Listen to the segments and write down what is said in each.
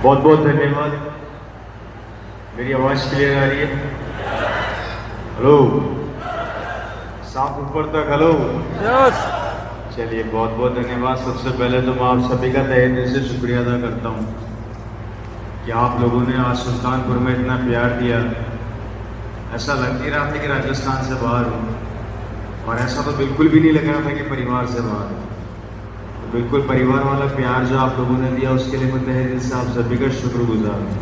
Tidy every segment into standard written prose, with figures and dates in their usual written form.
बहुत बहुत धन्यवाद। मेरी आवाज़ क्लियर आ रही है? हेलो, साफ ऊपर तक। हेलो, चलिए बहुत बहुत धन्यवाद। सबसे पहले तो मैं आप सभी का तहे दिल से शुक्रिया अदा करता हूँ कि आप लोगों ने आज सुल्तानपुर में इतना प्यार दिया। ऐसा लग नहीं रहा था कि राजस्थान से बाहर हूँ, और ऐसा तो बिल्कुल भी नहीं लग रहा था कि परिवार से बाहर हूँ। तो बिल्कुल परिवार वाला प्यार जो आप लोगों ने दिया उसके लिए मैं तहे दिल से आप सभी का शुक्रगुजार हूँ।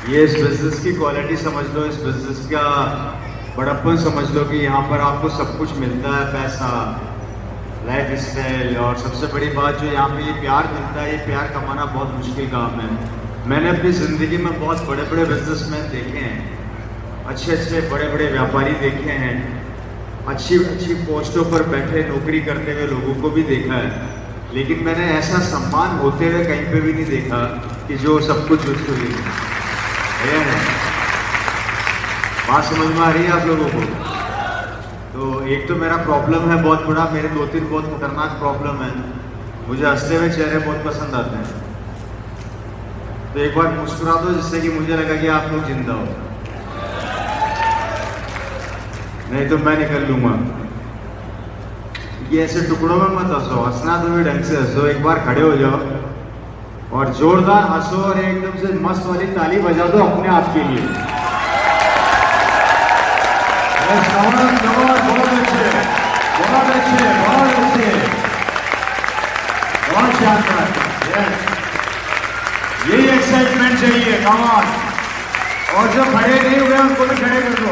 ये इस बिजनेस की क्वालिटी समझ लो, इस बिजनेस का बड़प्पन समझ लो कि यहाँ पर आपको सब कुछ मिलता है, पैसा, लाइफ स्टाइल, और सबसे बड़ी बात जो यहाँ पे ये प्यार मिलता है। ये प्यार कमाना बहुत मुश्किल काम है। मैंने अपनी ज़िंदगी में बहुत बड़े बड़े बिजनेसमैन देखे हैं, अच्छे अच्छे बड़े बड़े व्यापारी देखे हैं, अच्छी अच्छी पोस्टों पर बैठे नौकरी करते हुए लोगों को भी देखा है, लेकिन मैंने ऐसा सम्मान होते हुए कहीं पे भी नहीं देखा कि जो सब कुछ उसको है। बात समझ में आ रही है आप लोगों को? तो एक तो मेरा प्रॉब्लम है बहुत बड़ा, मेरे 2-3 बहुत खतरनाक प्रॉब्लम है। मुझे हंसते हुए चेहरे बहुत पसंद आते हैं, तो एक बार मुस्कुरा दो जिससे कि मुझे लगा कि आप लोग जिंदा हो, नहीं तो मैं निकल लूंगा। ये ऐसे टुकड़ों में मत हंसो, हंसना तो भी ढंग से हंसो। एक बार खड़े हो जाओ और जोरदार हंसो और एकदम से मस्त वाली ताली बजा दो अपने आप के लिए। बहुत अच्छे, बहुत अच्छे, बहुत अच्छे, बहुत शानदार। यही एक्साइटमेंट चाहिए, कम ऑन। और जो खड़े नहीं हुए उनको भी खड़े कर दो,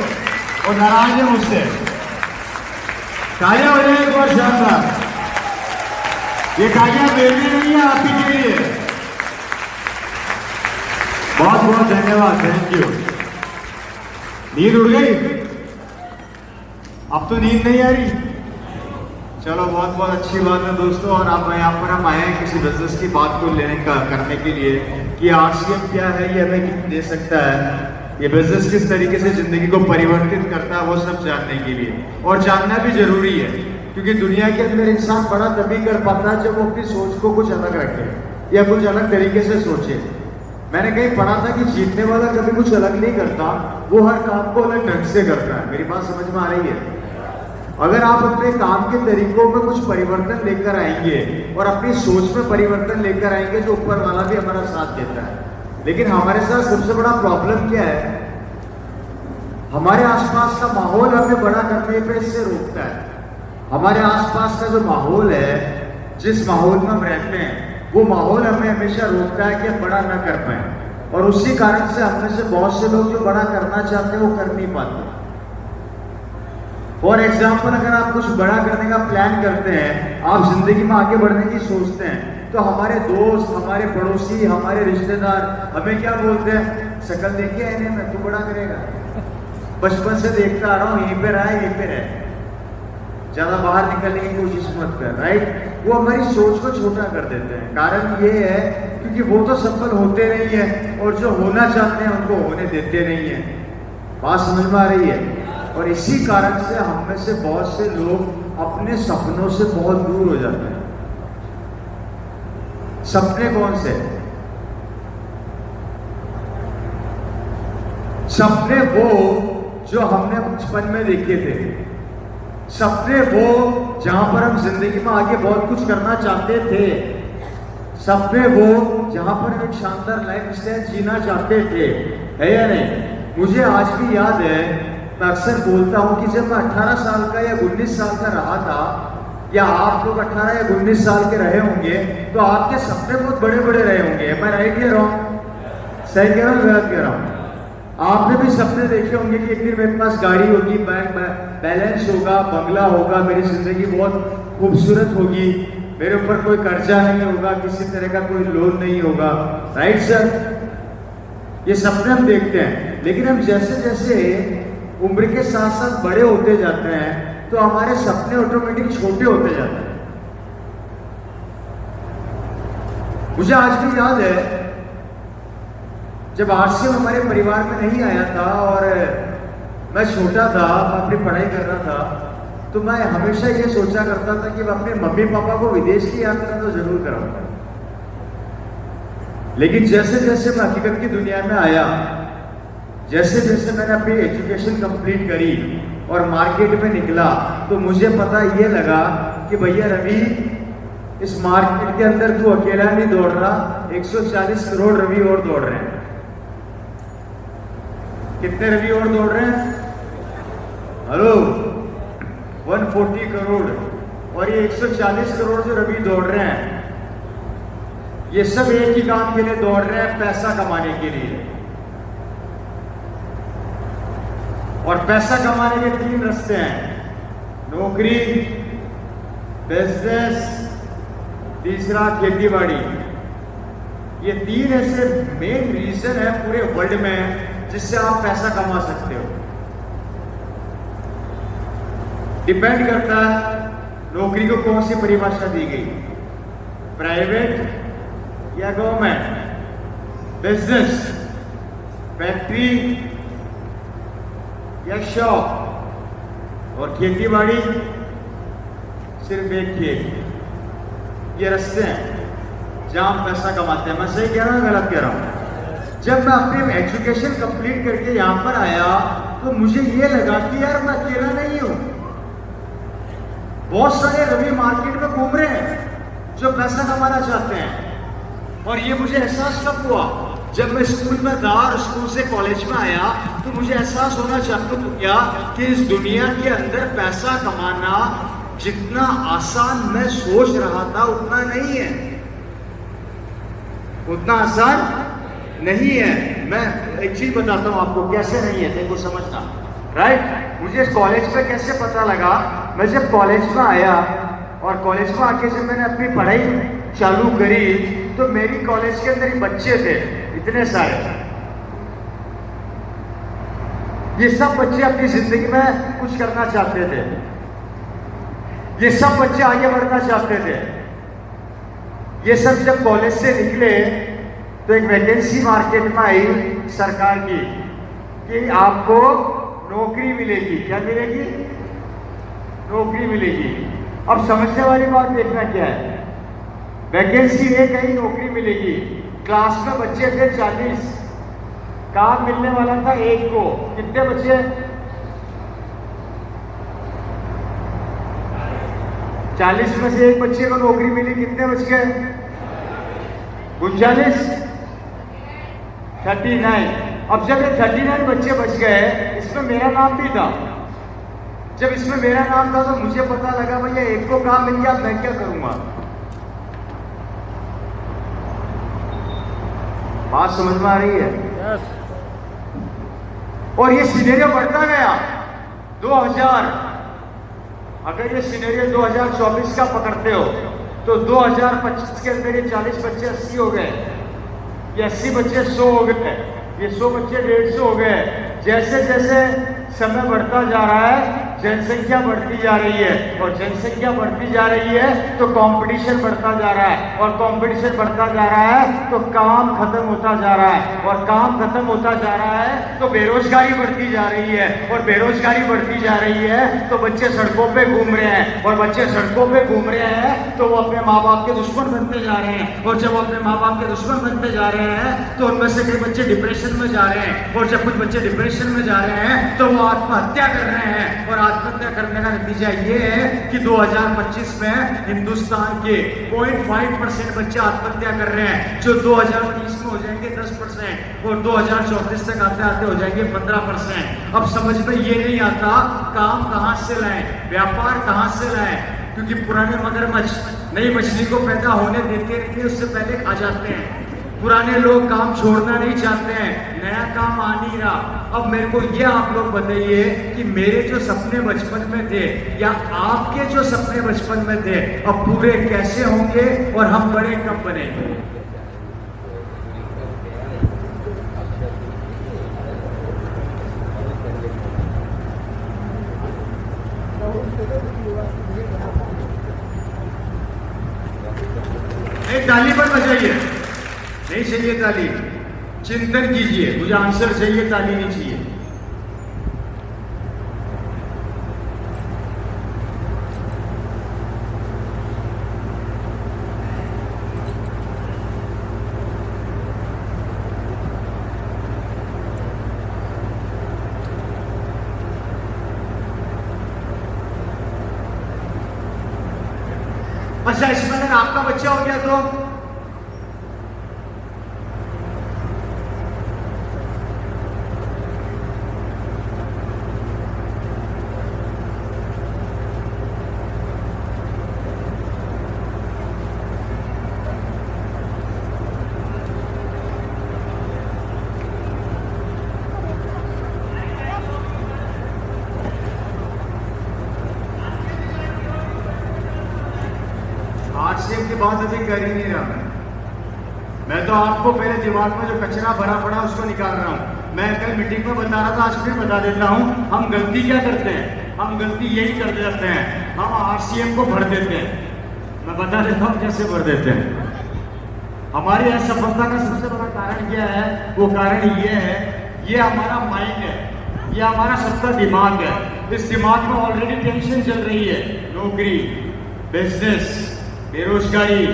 वो नाराज है मुझसे। तालियां हो जाए एक बार शानदार। ये तालियां मेरी नहीं है, आप ही के लिए। बहुत बहुत धन्यवाद, थैंक यू। नींद उड़ गई? अब तो नींद नहीं आ रही? चलो बहुत बहुत अच्छी बात है दोस्तों। और आप यहाँ पर हम आए हैं किसी बिजनेस की बात को करने के लिए कि आरसीएम क्या है, ये हमें दे सकता है, ये बिजनेस किस तरीके से जिंदगी को परिवर्तित करता है, वो सब जानने के लिए। और जानना भी जरूरी है, क्योंकि दुनिया के अंदर इंसान बड़ा तभी कर पाता है जब वो अपनी सोच को कुछ अलग रखे या कुछ अलग तरीके से सोचे। मैंने कहीं पढ़ा था कि जीतने वाला कभी कुछ अलग नहीं करता, वो हर काम को अलग ढंग से करता है। मेरी बात समझ में आ रही है? अगर आप अपने काम के तरीकों में कुछ परिवर्तन लेकर आएंगे और अपनी सोच में परिवर्तन लेकर आएंगे, तो ऊपर वाला भी हमारा साथ देता है। लेकिन हमारे साथ सबसे बड़ा प्रॉब्लम क्या है, हमारे आसपास का माहौल हमें बड़ा करने पे इससे रोकता है। हमारे आसपास का जो माहौल है, जिस माहौल में हम रहते हैं, वो माहौल हमें हमेशा रोकता है कि हम बड़ा ना कर पाए। और उसी कारण से हम में से बहुत से लोग जो बड़ा करना चाहते हैं वो कर नहीं पाते। फॉर एग्जाम्पल, अगर आप कुछ बड़ा करने का प्लान करते हैं, आप जिंदगी में आगे बढ़ने की सोचते हैं, तो हमारे दोस्त, हमारे पड़ोसी, हमारे रिश्तेदार हमें क्या बोलते हैं? शक्ल देखिए इन्हें में, तू बड़ा करेगा, बचपन से देखता आ रहा हूँ, यहीं पे रहा है, यहीं पे रहे, ज्यादा बाहर निकलने की कोशिश मत कर। राइट? वो हमारी सोच को छोटा कर देते हैं। कारण ये है क्योंकि वो तो सफल होते नहीं है, और जो होना चाहते हैं उनको होने देते नहीं है। बात समझ में आ रही है? और इसी कारण से हम में से बहुत से लोग अपने सपनों से बहुत दूर हो जाते हैं। सपने कौन से? सपने वो जो हमने बचपन में देखे थे, सपने वो जहां पर हम जिंदगी में आगे बहुत कुछ करना चाहते थे, सपने वो जहां पर एक शानदार लाइफ स्टाइल जीना चाहते थे, है या नहीं? मुझे आज भी याद है, मैं अक्सर बोलता हूं कि जब मैं 18 साल का या 19 साल का रहा था, या आप लोग 18 या 19 साल के रहे होंगे, तो आपके सपने बहुत बड़े बड़े रहे होंगे। मैं राइट या रॉन्ग? सही कह रहा हूं, गलत कह रहा हूं? आपने भी सपने देखे होंगे कि एक दिन मेरे पास गाड़ी होगी, बैंक बैलेंस होगा, बंगला होगा, मेरी जिंदगी बहुत खूबसूरत होगी, मेरे ऊपर कोई कर्जा नहीं होगा, किसी तरह का कोई लोन नहीं होगा। Right sir? ये सपने हम देखते हैं, लेकिन हम जैसे जैसे उम्र के साथ साथ बड़े होते जाते हैं, तो हमारे सपने ऑटोमेटिक छोटे होते जाते हैं। मुझे आज भी याद है, जब आरसीएम हमारे परिवार में नहीं आया था और मैं छोटा था, मैं अपनी पढ़ाई कर रहा था, तो मैं हमेशा ये सोचा करता था कि मैं अपने मम्मी पापा को विदेश की यात्रा तो जरूर कराऊंगा। लेकिन जैसे जैसे मैं हकीकत की दुनिया में आया, जैसे जैसे मैंने अपनी एजुकेशन कंप्लीट करी और मार्केट में निकला, तो मुझे पता ये लगा कि भैया रवि, इस मार्केट के अंदर तू अकेला नहीं दौड़ रहा, 140 करोड़ रवि और दौड़ रहे हैं। कितने रवि और दौड़ रहे हैं? हेलो, 140 करोड़। और ये 140 करोड़ जो रवि दौड़ रहे हैं, ये सब एक ही काम के लिए दौड़ रहे हैं, पैसा कमाने के लिए। और पैसा कमाने के 3 रास्ते हैं, नौकरी, बिजनेस, तीसरा खेती बाड़ी। ये 3 ऐसे मेन रीजन है पूरे वर्ल्ड में जिससे आप पैसा कमा सकते हो। डिपेंड करता है नौकरी को कौन सी परिभाषा दी गई, प्राइवेट या गवर्नमेंट, बिजनेस, फैक्ट्री या शॉप, और खेती बाड़ी सिर्फ एक खेत। ये रास्ते हैं जहां हम पैसा कमाते हैं। मैं सही कह रहा हूं, गलत कह रहा हूं? जब मैं अपनी एजुकेशन कंप्लीट करके यहां पर आया तो मुझे ये लगा कि यार मैं अकेला नहीं हूं, बहुत सारे रवि मार्केट में घूम रहे हैं जो पैसा कमाना चाहते हैं। और ये मुझे एहसास कब हुआ? जब मैं स्कूल में था और स्कूल से कॉलेज में आया तो मुझे एहसास होना चालू हो गया कि इस दुनिया के अंदर पैसा कमाना जितना आसान मैं सोच रहा था उतना नहीं है, उतना आसान नहीं है। मैं एक चीज बताता हूं आपको, कैसे नहीं है देखो समझना, राइट? मुझे इस कॉलेज में कैसे पता लगा? मैं जब कॉलेज में आया और कॉलेज में आके जब मैंने अपनी पढ़ाई चालू करी तो मेरी कॉलेज के अंदर ही बच्चे थे इतने सारे। ये सब बच्चे अपनी जिंदगी में कुछ करना चाहते थे, ये सब बच्चे आगे बढ़ना चाहते थे। ये सब जब कॉलेज से निकले तो एक वैकेंसी मार्केट में आई सरकार की कि आपको नौकरी मिलेगी। क्या मिलेगी? नौकरी मिलेगी। अब समझने वाली बात देखना क्या है, वैकेंसी एक है, नौकरी मिलेगी। क्लास में बच्चे थे 40, काम मिलने वाला था एक को। कितने बच्चे? 40 में से एक बच्चे को नौकरी मिली। कितने बच गए? 39, 39। अब जब ये 39 बच्चे बच गए, इसमें मेरा नाम भी था। जब इसमें मेरा नाम था तो मुझे पता लगा भैया एक को काम मिल गया, मैं क्या करूंगा? बात समझ में आ रही है? yes. और ये सिनेरियो बढ़ता गया 2000। अगर ये सिनेरियो 2024 का पकड़ते हो तो 2025 के अंदर ये 40 बच्चे 80 हो गए, ये 80 बच्चे 100 हो गए, ये 100 बच्चे 150 हो गए। जैसे जैसे समय बढ़ता जा रहा है जनसंख्या बढ़ती जा रही है, और जनसंख्या बढ़ती जा रही है तो कंपटीशन बढ़ता जा रहा है, और कंपटीशन बढ़ता जा रहा है तो काम खत्म होता जा रहा है, और काम खत्म होता जा रहा है तो बेरोजगारी बढ़ती जा रही है, और बेरोजगारी बढ़ती जा रही है तो बच्चे सड़कों पे घूम रहे हैं, और बच्चे सड़कों पे घूम रहे हैं तो वो अपने माँ बाप के दुश्मन बनते जा रहे हैं, और जब वो अपने माँ बाप के दुश्मन बनते जा रहे हैं तो उनमें से कई बच्चे डिप्रेशन में जा रहे हैं, और जब कुछ बच्चे डिप्रेशन में जा रहे हैं तो वो आत्महत्या कर रहे हैं। और आत्महत्या करने का नतीजा ये है कि 2025 में हिंदुस्तान के 0.5% बच्चे आत्महत्या कर रहे हैं, जो 2030 में हो जाएंगे 10% और 2034 तक आते आते हो जाएंगे 15%। अब समझ में ये नहीं आता काम कहां से लाएं, व्यापार कहां से लाएं, क्योंकि पुराने मगरमच्छ नई मछली को पैदा होने देते नहीं थे, उससे पहले खा जाते हैं। पुराने लोग काम छोड़ना नहीं चाहते हैं, नया काम आ नहीं रहा। अब मेरे को ये आप लोग बताइए कि मेरे जो सपने बचपन में थे या आपके जो सपने बचपन में थे अब पूरे कैसे होंगे और हम बड़े कब बनेंगे? एक ताली पर बजाइए। नहीं चाहिए ताली, चिंतन कीजिए। मुझे आंसर चाहिए, ताली नहीं चाहिए। अच्छा, इसमें अगर आपका बच्चा हो गया तो आरसीएम की बात अभी कर ही नहीं रहा मैं तो आपको पहले दिमाग में जो कचरा भरा पड़ा उसको निकाल रहा हूं। मैं कल मीटिंग में बता रहा था, आज फिर बता देता हूं। हम गलती क्या करते हैं? हम गलती यही कर देते हैं, हम आरसीएम को भर देते हैं। मैं बता देता हूं कैसे भर देते हैं। हमारी असफलता का सबसे बड़ा कारण क्या है? वो कारण ये है, ये हमारा माइंड है, ये हमारा सबका दिमाग है। इस दिमाग में ऑलरेडी टेंशन चल रही है, नौकरी, बिजनेस, बेरोजगारी,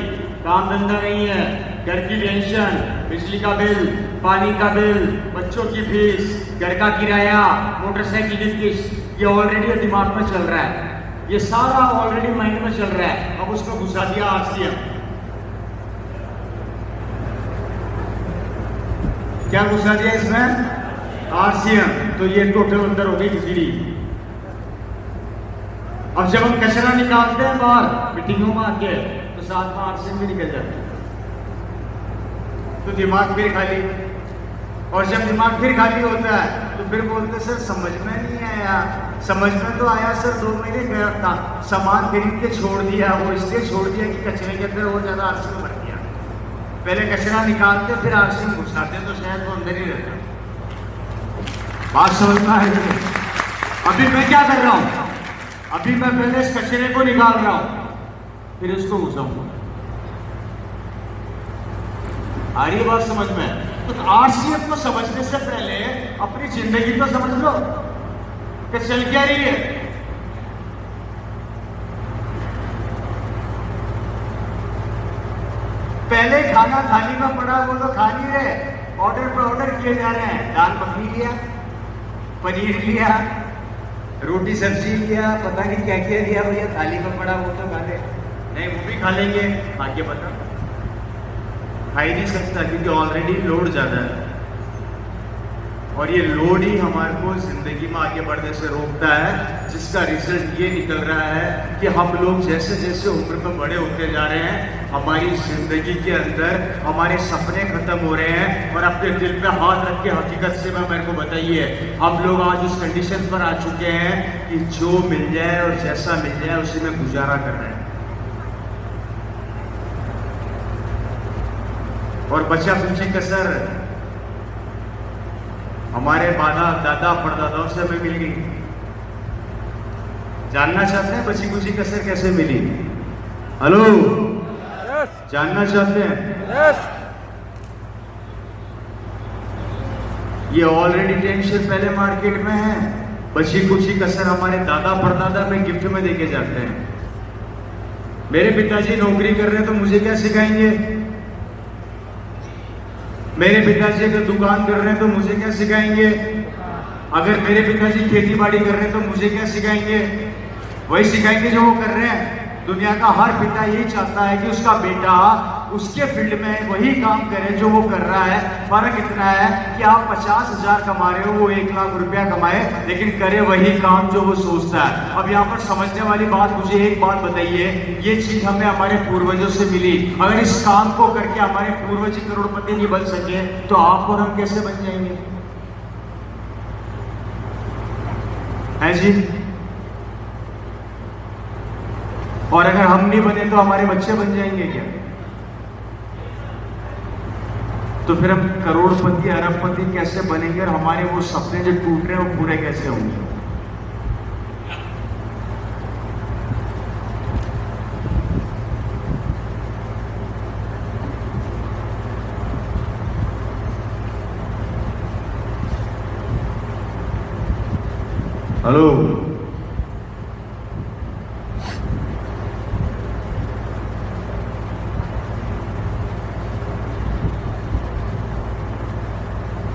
काम धंधा नहीं है, घर की टेंशन, बिजली का बिल, पानी का बिल, बच्चों की फीस, घर का किराया, मोटरसाइकिल की किस्त, ये ऑलरेडी दिमाग में चल रहा है। ये सारा ऑलरेडी माइंड में चल रहा है। अब उसको घुसा दिया आरसीएम। क्या घुसा दिया इसमें? आरसीएम। तो ये टोटल अंदर हो गई खिचड़ी। अब जब हम कचरा निकालते हैं बाहर मीटिंगों में आके, तो साथ में आरसीएम भी निकल जाता है, तो दिमाग फिर खाली। और जब दिमाग फिर खाली होता है तो फिर बोलते सर समझ में नहीं आया। समझ में तो आया सर, 2 महीने गया था, सामान खरीद के छोड़ दिया। वो इसलिए छोड़ दिया कि कचरे के अंदर और ज्यादा आरसीएम भर गया। पहले कचरा निकालते फिर आरसीएम घुसाते तो शायद वो अंदर ही रहता। बात समझना है? अभी मैं क्या कर रहा हूं? अभी मैं पहले इस कचरे को निकाल रहा हूं, फिर इसको घुसाऊंगा। आ रही बात समझ में? तो आरसीएम को समझने से पहले अपनी जिंदगी तो समझ लो कि चल क्या रही है। पहले खाना थाली में पड़ा, वो तो खा नहीं रहे, ऑर्डर पर ऑर्डर किए जा रहे हैं। दाल मखनी लिया, पनीर लिया, रोटी सब्जी लिया, पता नहीं क्या क्या लिया भैया, थाली में पड़ा वो तो खा ले। नहीं, वो भी खा लेंगे, आगे पता खा ही नहीं सकता क्योंकि ऑलरेडी लोड ज्यादा है। और ये लोड ही हमारे को जिंदगी में आगे बढ़ने से रोकता है, जिसका रिजल्ट ये निकल रहा है कि हम लोग जैसे जैसे उम्र में बड़े होते जा रहे हैं, हमारी जिंदगी के अंदर हमारे सपने खत्म हो रहे हैं। और अपने दिल पे हाथ रख के हकीकत से मेरे को बताइए, हम लोग आज उस कंडीशन पर आ चुके हैं कि जो मिल जाए और जैसा मिल जाए उसी में गुजारा कर रहे हैं। और बचा कुछ कसर हमारे दादा परदादाओं से हमें मिल गई। जानना चाहते हैं बची कुछ कसर कैसे मिली? हेलो, जानना चाहते हैं? ये ऑलरेडी टेंशन पहले मार्केट में है, बची कुछ कसर हमारे दादा परदादा में गिफ्ट में देके जाते हैं। मेरे पिताजी नौकरी कर रहे हैं तो मुझे क्या सिखाएंगे? मेरे पिताजी अगर दुकान कर रहे हैं तो मुझे क्या सिखाएंगे? अगर मेरे पिताजी खेती बाड़ी कर रहे हैं तो मुझे क्या सिखाएंगे? वही सिखाएंगे जो वो कर रहे हैं। दुनिया का हर पिता यही चाहता है कि उसका बेटा उसके फील्ड में वही काम करे जो वो कर रहा है। फर्क इतना है कि आप 50,000 कमा रहे हो, वो 1 लाख रुपया कमाए, लेकिन करे वही काम जो वो सोचता है। अब यहाँ पर समझने वाली बात, मुझे एक बात बताइए, ये चीज हमें हमारे पूर्वजों से मिली। अगर इस काम को करके हमारे पूर्वज करोड़पति नहीं बन सके तो आप और हम कैसे बन जाएंगे? है जी? और अगर हम नहीं बने तो हमारे बच्चे बन जाएंगे क्या? तो फिर हम करोड़पति अरबपति कैसे बनेंगे और हमारे वो सपने जो टूट रहे हैं वो पूरे कैसे होंगे? हेलो,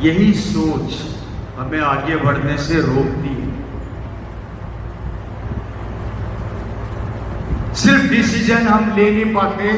यही सोच हमें आगे बढ़ने से रोकती है। सिर्फ सिर्फ डिसीजन हम ले नहीं पाते,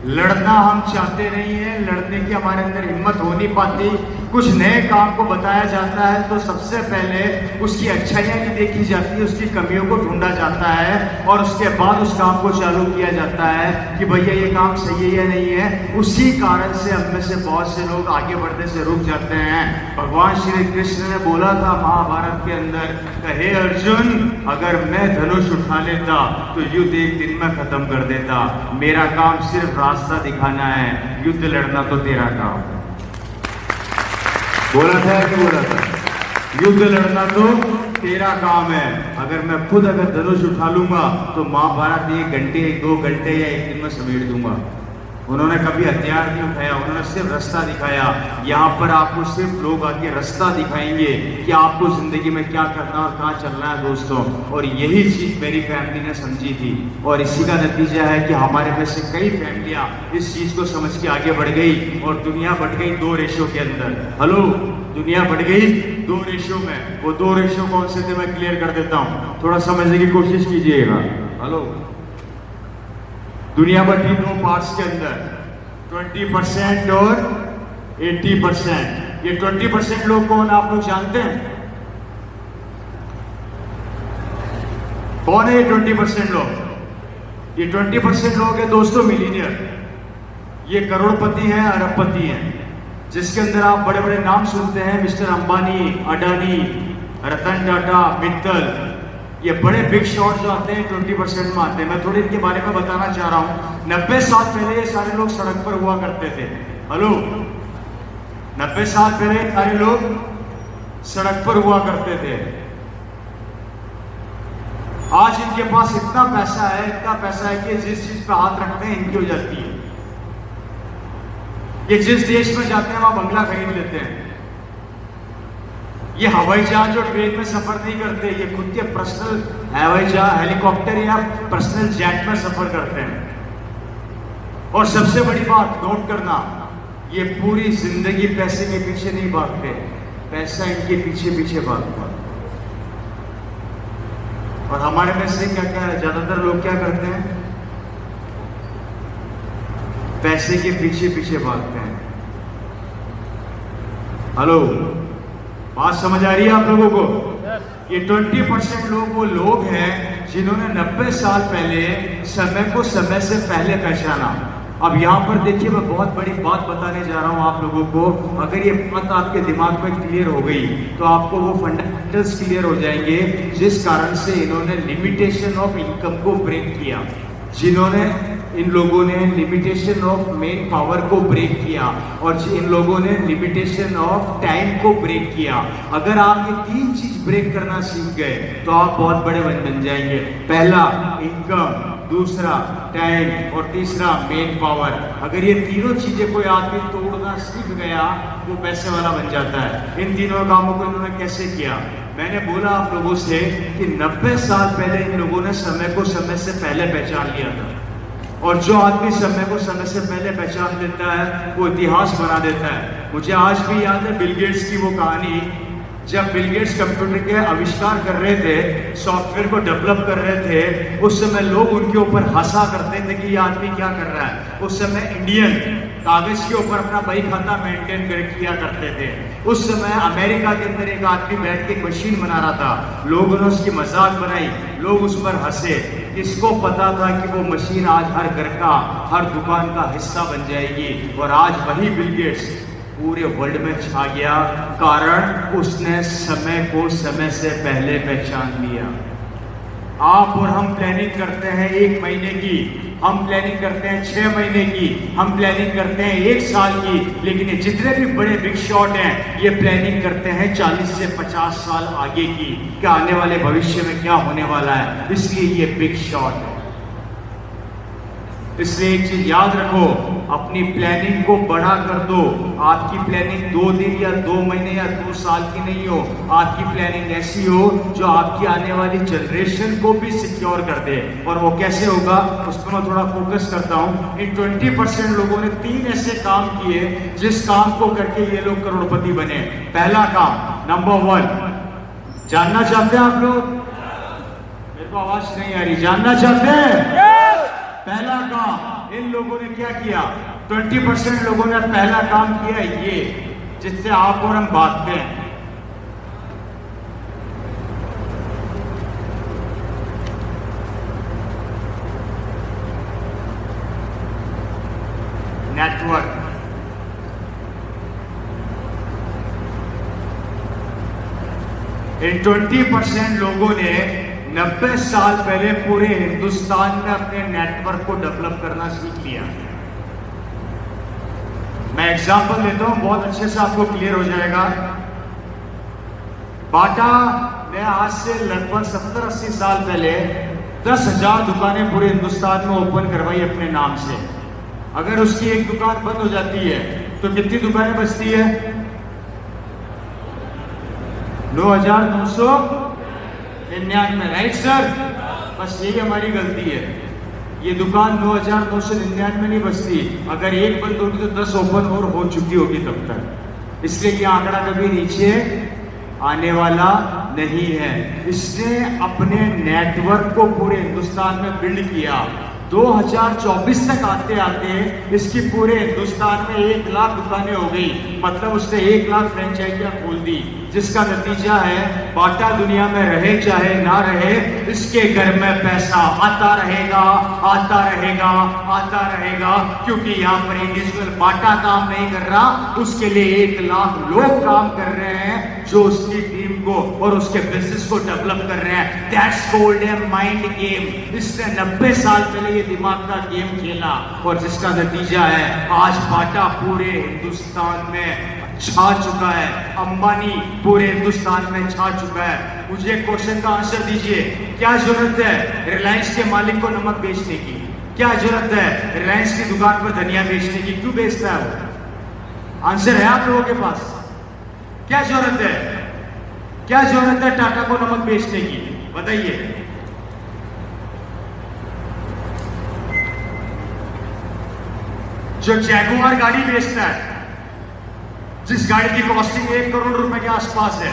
लड़ना हम चाहते नहीं है, लड़ने की हमारे अंदर हिम्मत हो नहीं पाती। कुछ नए काम को बताया जाता है तो सबसे पहले उसकी अच्छाइयाँ नहीं देखी जाती, उसकी कमियों को ढूंढा जाता है और उसके बाद उस काम को चालू किया जाता है कि भैया ये काम सही है या नहीं है। उसी कारण से हम में से बहुत से लोग आगे बढ़ने से रुक जाते हैं। भगवान श्री कृष्ण ने बोला था महाभारत के अंदर, हे अर्जुन, अगर मैं धनुष उठा लेता तो युद्ध एक दिन में खत्म कर देता। मेरा काम सिर्फ रास्ता दिखाना है, युद्ध लड़ना तो तेरा काम है। बोला था कि बोला था? युद्ध लड़ना तो तेरा काम है। अगर मैं खुद अगर धनुष उठा लूंगा तो महाभारत 1 घंटे 2 घंटे या 1 दिन में समेट दूंगा। उन्होंने कभी हथियार नहीं उठाया, उन्होंने सिर्फ रास्ता दिखाया। यहाँ पर आपको सिर्फ लोग आके रास्ता दिखाएंगे कि आपको जिंदगी में क्या करना और कहाँ चलना है दोस्तों। और यही चीज मेरी फैमिली ने समझी थी और इसी का नतीजा है कि हमारे में से कई फैमिलियां इस चीज को समझ के आगे बढ़ गई और दुनिया बढ़ गई 2 रेशो के अंदर। हेलो, दुनिया बढ़ गई 2 रेशो में। वो 2 रेशो कौन से थे मैं क्लियर कर देता हूँ, थोड़ा समझने की कोशिश कीजिएगा। हेलो, दुनिया बढ़ी 2 पार्ट्स के अंदर, 20% और 80%। ये 20% लोग कौन आप लोग जानते हैं? कौन है ये 20% लोग? ये 20% लोग है दोस्तों मिलीनियर। ये करोड़पति हैं, अरबपति हैं, जिसके अंदर आप बड़े बड़े नाम सुनते हैं, मिस्टर अंबानी, अडानी, रतन टाटा, मित्तल। ये बड़े बिग शॉट जो आते हैं 20% में आते हैं। मैं थोड़ी इनके बारे में बताना चाह रहा हूँ। 90 साल पहले ये सारे लोग सड़क पर हुआ करते थे। हेलो, 90 साल पहले सारे लोग सड़क पर हुआ करते थे। आज इनके पास इतना पैसा है, इतना पैसा है कि जिस चीज पे हाथ रखते हैं इनकी हो जाती है। ये जिस देश में जाते हैं वहां बंगला खरीद लेते हैं। ये हवाई जहाज और ट्रेन में सफर नहीं करते, ये खुद के पर्सनल हवाई जहाज, हेलीकॉप्टर या पर्सनल जेट में सफर करते हैं। और सबसे बड़ी बात नोट करना, ये पूरी जिंदगी पैसे के पीछे नहीं भागते, पैसा इनके पीछे पीछे भागता। और हमारे में से क्या क्या है, ज्यादातर लोग क्या करते हैं? पैसे के पीछे पीछे भागते हैं। हेलो, बात समझ आ रही है आप लोगों को? ये 20% लोग वो लोग हैं जिन्होंने 90 साल पहले समय को समय से पहले पहचाना। अब यहाँ पर देखिए, मैं बहुत बड़ी बात बताने जा रहा हूँ आप लोगों को। अगर ये बात आपके दिमाग में क्लियर हो गई तो आपको वो फंडामेंटल्स क्लियर हो जाएंगे जिस कारण से इन्होंने लिमिटेशन ऑफ इनकम को ब्रेक किया, जिन्होंने इन लोगों ने लिमिटेशन ऑफ मेन पावर को ब्रेक किया और इन लोगों ने लिमिटेशन ऑफ टाइम को ब्रेक किया। अगर आप ये 3 चीज ब्रेक करना सीख गए तो आप बहुत बड़े बन जाएंगे। पहला इनकम, दूसरा टाइम और तीसरा मेन पावर। अगर ये तीनों चीजें कोई आदमी तोड़ना सीख गया वो पैसे वाला बन जाता है। इन तीनों कामों को इन्होंने कैसे किया? मैंने बोला आप लोगों से कि 90 साल पहले इन लोगों ने समय को समय से पहले पहचान लिया था। और जो आदमी समय को समय से पहले पहचान लेता है वो इतिहास बना देता है। मुझे आज भी याद है बिल गेट्स की वो कहानी, जब बिल गेट्स कंप्यूटर के आविष्कार कर रहे थे, सॉफ्टवेयर को डेवलप कर रहे थे, उस समय लोग उनके ऊपर हंसा करते थे कि ये आदमी क्या कर रहा है। उस समय इंडियन कागज के ऊपर अपना बही खाता मेंटेन कर किया करते थे। उस समय अमेरिका के अंदर एक आदमी बैठ के एक मशीन बना रहा था, लोगों ने उसकी मजाक बनाई, लोग उस पर हंसे। किसको पता था कि वो मशीन आज हर घर का, हर दुकान का हिस्सा बन जाएगी। और आज वही बिल गेट्स पूरे वर्ल्ड में छा गया, कारण उसने समय को समय से पहले पहचान लिया। आप और हम प्लानिंग करते हैं 1 महीने की, हम प्लानिंग करते हैं 6 महीने की, हम प्लानिंग करते हैं 1 साल की, लेकिन ये जितने भी बड़े बिग शॉट हैं ये प्लानिंग करते हैं 40 से 50 साल आगे की, क्या आने वाले भविष्य में क्या होने वाला है। इसलिए ये बिग शॉट है। इसलिए एक चीज याद रखो, अपनी प्लानिंग को बड़ा कर दो। आपकी प्लानिंग 2 दिन या 2 महीने या 2 साल की नहीं हो, आपकी प्लानिंग ऐसी हो जो आपकी आने वाली जनरेशन को भी सिक्योर कर दे। और वो कैसे होगा उस पर मैं थोड़ा फोकस करता हूँ। इन 20% लोगों ने 3 ऐसे काम किए जिस काम को करके ये लोग करोड़पति बने। पहला काम, नंबर 1, जानना चाहते हैं आप लोग? मेरे को आवाज नहीं आ रही, जानना चाहते हैं? पहला काम इन लोगों ने क्या किया? 20% लोगों ने पहला काम किया ये, जिससे आप और हम बांटते हैं। नेटवर्क। इन 20% लोगों ने 90 साल पहले पूरे हिंदुस्तान में अपने नेटवर्क को डेवलप करना सीख लिया। मैं एग्जांपल देता हूं, बहुत अच्छे से आपको क्लियर हो जाएगा। बाटा ने आज से लगभग 70-80 साल पहले 10,000 दुकानें पूरे हिंदुस्तान में ओपन करवाई अपने नाम से। अगर उसकी एक दुकान बंद हो जाती है तो कितनी दुकानें बचती है? 9,999, राइट सर? बस यही हमारी गलती है। ये दुकान 9,999 नहीं बचती। अगर एक बंद होगी तो 10 ओपन और हो चुकी होगी तब तक। इसलिए ये आंकड़ा कभी नीचे आने वाला नहीं है। इसने अपने नेटवर्क को पूरे हिंदुस्तान में बिल्ड किया। 2024 तक आते आते इसकी पूरे हिंदुस्तान में 1 लाख दुकानें हो गई। मतलब उसने 1 लाख फ्रेंचाइजियां खोल दी, जिसका नतीजा है बाटा दुनिया में रहे चाहे ना रहे, इसके घर में पैसा आता रहेगा, आता रहेगा, आता रहेगा। क्योंकि यहाँ पर इंडिविजुअल बाटा काम नहीं कर रहा, उसके लिए 1 लाख लोग काम कर रहे हैं जो उसकी टीम को और उसके बिजनेस को डेवलप कर रहे हैं। That's called a mind game. इसने 90 साल पहले ये दिमाग का गेम खेला और जिसका नतीजा है आज बाटा पूरे हिंदुस्तान में छा चुका है। अंबानी पूरे हिंदुस्तान में छा चुका है। मुझे एक क्वेश्चन का आंसर दीजिए, क्या जरूरत है रिलायंस के मालिक को नमक बेचने की? क्या जरूरत है रिलायंस की दुकान पर धनिया बेचने की? क्यों बेचता है वो? आंसर है आप लोगों के पास? क्या जरूरत है? क्या जरूरत है टाटा को नमक बेचने की? बताइए। जो जैगुआर गाड़ी बेचता है, जिस गाड़ी की कॉस्टिंग 1 करोड़ रुपए के आसपास है,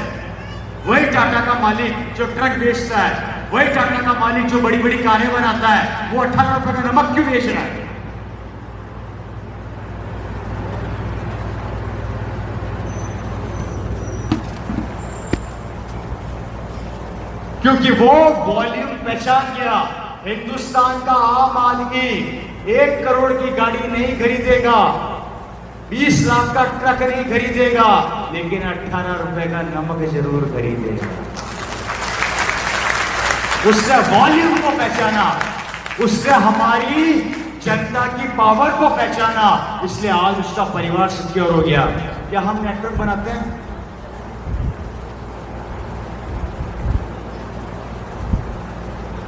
वही टाटा का मालिक जो ट्रक बेचता है, वही टाटा का मालिक जो बड़ी बड़ी कारें बनाता है, वो 18 रुपए का नमक क्यों बेच रहा है? क्योंकि वो वॉल्यूम पहचान गया। हिंदुस्तान का आम आदमी 1 करोड़ की गाड़ी नहीं खरीदेगा, 20 लाख का ट्रक नहीं खरीदेगा, लेकिन 18 रुपए का नमक जरूर खरीदेगा। उसने वॉल्यूम को पहचाना, उसने हमारी जनता की पावर को पहचाना, इसलिए आज उसका परिवार सिक्योर हो गया। क्या हम नेटवर्क बनाते हैं?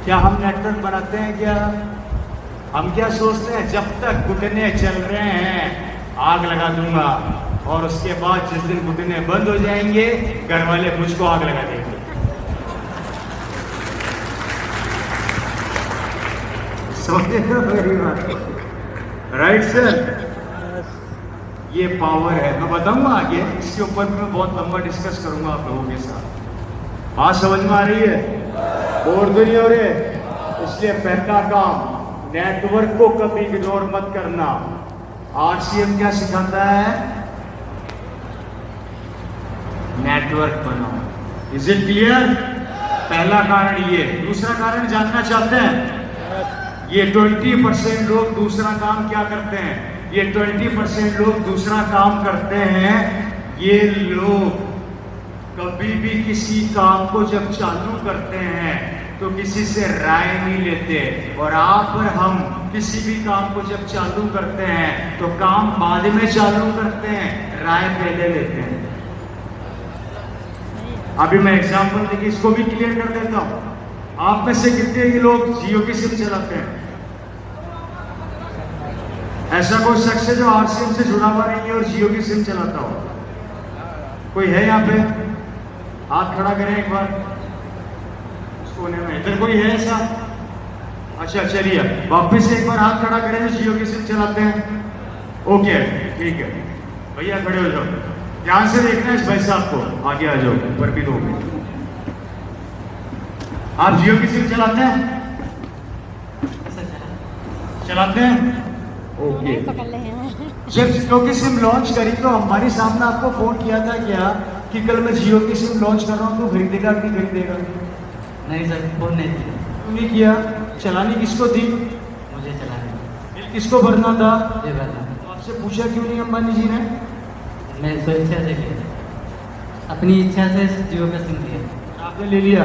क्या हम नेटवर्क बनाते हैं? क्या हम क्या सोचते हैं, जब तक घुटने चल रहे हैं आग लगा दूंगा, और उसके बाद जिस दिन घुटने बंद हो जाएंगे घर वाले मुझको आग लगा देंगे। समझे मेरी बात? Right sir? ये पावर है। मैं बताऊंगा आगे, इसके ऊपर मैं बहुत लंबा डिस्कस करूंगा आप लोगों के साथ। बात समझ में आ रही है? और तो नहीं हो रहे? इसलिए पहला काम, नेटवर्क को कभी इग्नोर मत करना। आरसीएम क्या सिखाता है? नेटवर्क बनाओ। Is it clear? पहला कारण ये। दूसरा कारण जानना चाहते हैं? ये 20% लोग दूसरा काम क्या करते हैं? ये 20% लोग दूसरा काम करते हैं, ये लोग कभी भी किसी काम को जब चालू करते हैं तो किसी से राय नहीं लेते। और आप और हम किसी भी काम को जब चालू करते हैं तो काम बाद में चालू करते हैं, राय पहले लेते हैं। अभी मैं एग्जांपल देखिए, इसको भी क्लियर कर देता हूं। आप में से कितने ही लोग जियो की सिम चलाते हैं? ऐसा कोई शख्स है जो आरसीएम से जुड़ा हुआ नहीं है और जियो की सिम चलाता हो? कोई है यहाँ पे? हाथ खड़ा करें एक बार कोने में। इधर कोई है ऐसा? अच्छा चलिए, वापिस एक बार हाथ खड़ा करें जो जियो की सिम चलाते हैं। ओके ठीक है, भैया खड़े हो जाओ, ध्यान से देखना है इस भाई साहब को। आगे आ जाओ, ऊपर भी दो। आप जियो की सिम चलाते हैं? चलाते हैं ओके। पकड़ ले हैं। जब जियो की सिम लॉन्च करी तो अंबानी साहब ने आपको फोन किया था क्या कि कल मैं जियो की सिम लॉन्च कर रहा हूँ, तो खरीदेगा कि नहीं खरीदेगा? नहीं सर, फोन नहीं किया। नहीं किया। चलानी किसको थी? मुझे चलाने बिल किसको भरना था? ये बता, तो आपसे पूछा क्यों नहीं अंबानी जी ने? मैं स्वेच्छा से किया, अपनी इच्छा से जियो का सिम लिया। आपने ले लिया,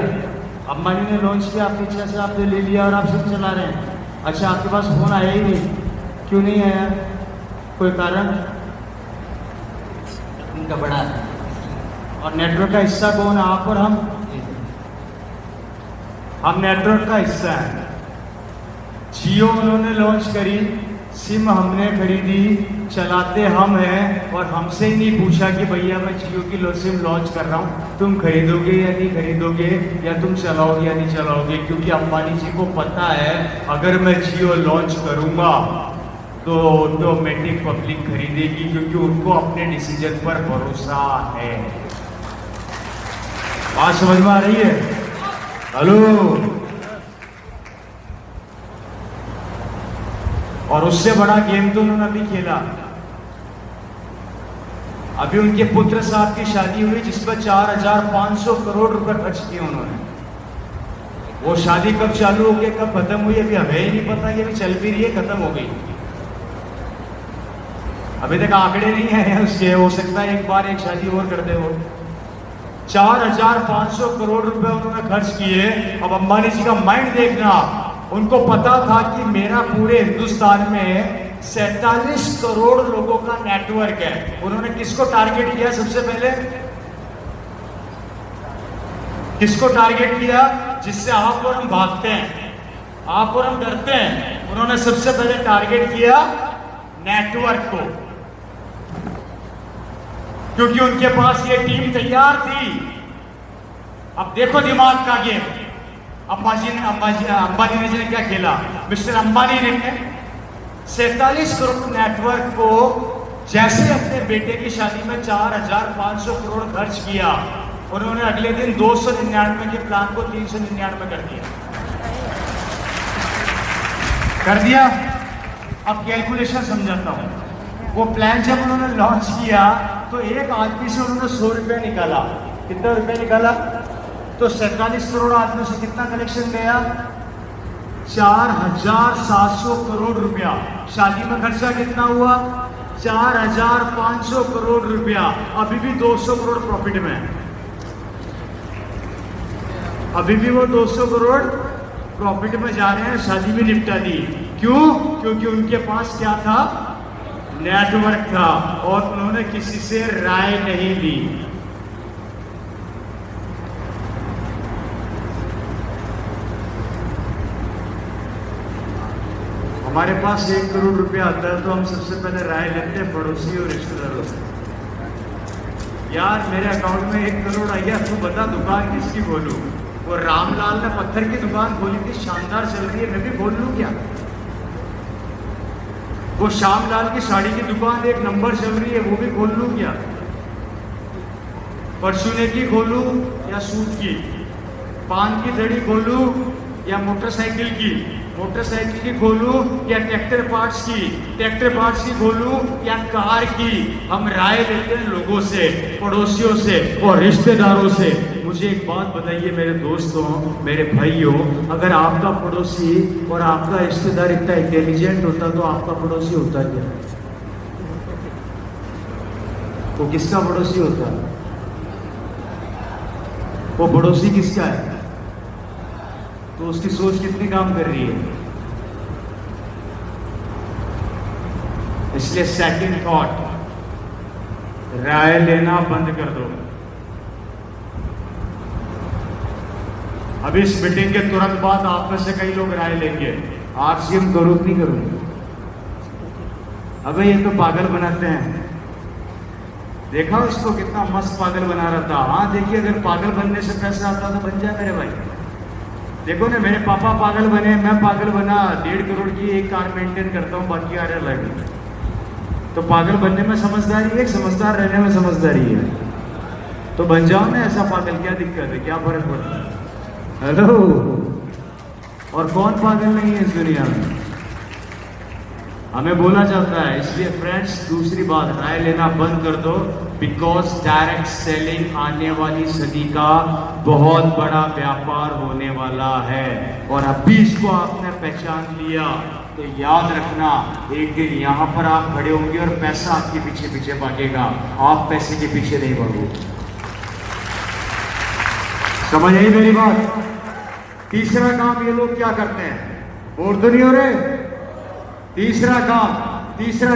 अंबानी ने लॉन्च किया, आपकी इच्छा से आपने ले लिया और आप सिम चला रहे हैं। अच्छा, आपके पास फोन आया ही नहीं, क्यों नहीं आया? कोई कारण? उनका बड़ा है। और नेटवर्क का हिस्सा कौन है? आप और हम। जी सर। हम नेटवर्क का हिस्सा है। जियो उन्होंने लॉन्च करी, सिम हमने खरीदी, चलाते हम हैं, और हमसे ही नहीं पूछा कि भैया मैं जियो की सिम लॉन्च कर रहा हूँ, तुम खरीदोगे या नहीं खरीदोगे, या तुम चलाओगे या नहीं चलाओगे? क्योंकि अंबानी जी को पता है अगर मैं जियो लॉन्च करूँगा तो ऑटोमेटिक पब्लिक खरीदेगी, क्योंकि उनको अपने डिसीजन पर भरोसा है। बात समझ में आ रही है? हेलो। और उससे बड़ा गेम तो उन्होंने अभी खेला। अभी उनके पुत्र साहब की शादी हुई जिस पर 4,500 करोड़ रुपए खर्च किए उन्होंने। वो शादी कब चालू हो गई, कब खत्म हुई, अभी हमें ही नहीं पता कि अभी चल भी रही है, खत्म हो गई। अभी तक आंकड़े नहीं आए हैं उसके, हो सकता है एक बार एक शादी और कर दे वो। 4,500 करोड़ रुपए उन्होंने खर्च किए। अब अंबानी जी का माइंड देखना, उनको पता था कि मेरा पूरे हिंदुस्तान में 47 करोड़ लोगों का नेटवर्क है। उन्होंने किसको टारगेट किया सबसे पहले? किसको टारगेट किया? जिससे आप और हम भागते हैं, आप और हम डरते हैं। उन्होंने सबसे पहले टारगेट किया नेटवर्क को, क्योंकि उनके पास ये टीम तैयार थी। अब देखो दिमाग का गेम। अंबानी ने जी ने क्या खेला? मिस्टर अंबानी ने 47 करोड़ नेटवर्क को जैसे अपने बेटे की शादी में 4,500 करोड़ खर्च किया, उन्होंने अगले दिन 299 के प्लान को 399 कर दिया। अब कैलकुलेशन समझाता हूं। वो प्लान जब उन्होंने लॉन्च किया तो एक आदमी से उन्होंने 100 रुपया निकाला। कितना रुपया निकाला? तो 47 करोड़ आदमियों से कितना कलेक्शन गया? 4,700 करोड़ रुपया। शादी में खर्चा कितना हुआ? 4,500 करोड़ रुपया। अभी भी 200 करोड़ प्रॉफिट में है। अभी भी वो 200 करोड़ प्रॉफिट में जा रहे हैं। शादी भी निपटा दी। क्यों? क्योंकि उनके पास क्या था? नेटवर्क था, और उन्होंने किसी से राय नहीं ली। हमारे पास 1 करोड़ रुपया आता है तो हम सबसे पहले राय लेते हैं पड़ोसी और रिश्तेदारों से। यार मेरे अकाउंट में 1 करोड़ आ गया, तू बता दुकान किसकी खोलूं? वो रामलाल ने पत्थर की दुकान खोली थी, शानदार चल रही है, मैं भी खोल लूं क्या? वो श्यामलाल की साड़ी की दुकान 1 नंबर चल रही है, वो भी खोल लूं क्या? परचूने की खोलूं या सूट की? पान की दड़ी खोलूं या मोटरसाइकिल की? मोटरसाइकिल की खोलूं या ट्रैक्टर पार्ट्स की? ट्रैक्टर पार्ट्स की खोलूं या कार की? हम राय लेते हैं लोगों से, पड़ोसियों से और रिश्तेदारों से। मुझे एक बात बताइए मेरे दोस्तों, मेरे भाइयों, अगर आपका पड़ोसी और आपका रिश्तेदार इतना इंटेलिजेंट होता तो आपका पड़ोसी होता क्या? वो किसका पड़ोसी होता? वो पड़ोसी किसका है? तो उसकी सोच कितनी काम कर रही है? इसलिए सेकंड थॉट, राय लेना बंद कर दो। अभी इस मीटिंग के तुरंत बाद आप में से कई लोग राय लेंगे, आरसीएम करूं नहीं करूं? अबे ये तो पागल बनाते हैं। देखा इसको कितना मस्त पागल बना रहा था। हाँ देखिए, अगर पागल बनने से पैसा आता तो बन जाए मेरे भाई। देखो ना, मेरे पापा पागल बने, मैं पागल बना, 1.5 करोड़ की एक कार मेंटेन करता हूँ, बाकी आ रहा लगे। तो पागल बनने में समझदारी है, समझदार रहने में समझदारी है। तो बन जाओ ना ऐसा पागल, क्या दिक्कत है, क्या फर्क पड़ता है? हेलो। और कौन पागल नहीं है इस दुनिया में? हमें बोला जाता है, इसलिए फ्रेंड्स दूसरी बात राय लेना बंद कर दो, बिकॉज डायरेक्ट सेलिंग आने वाली सदी का बहुत बड़ा व्यापार होने वाला है। और अभी इसको आपने पहचान लिया तो याद रखना, एक दिन यहाँ पर आप खड़े होंगे और पैसा आपके पीछे पीछे भागेगा, आप पैसे के पीछे नहीं भागोगे। समझ आई मेरी बात? तीसरा काम ये लोग क्या करते हैं, और तो नहीं हो रहे? तीसरा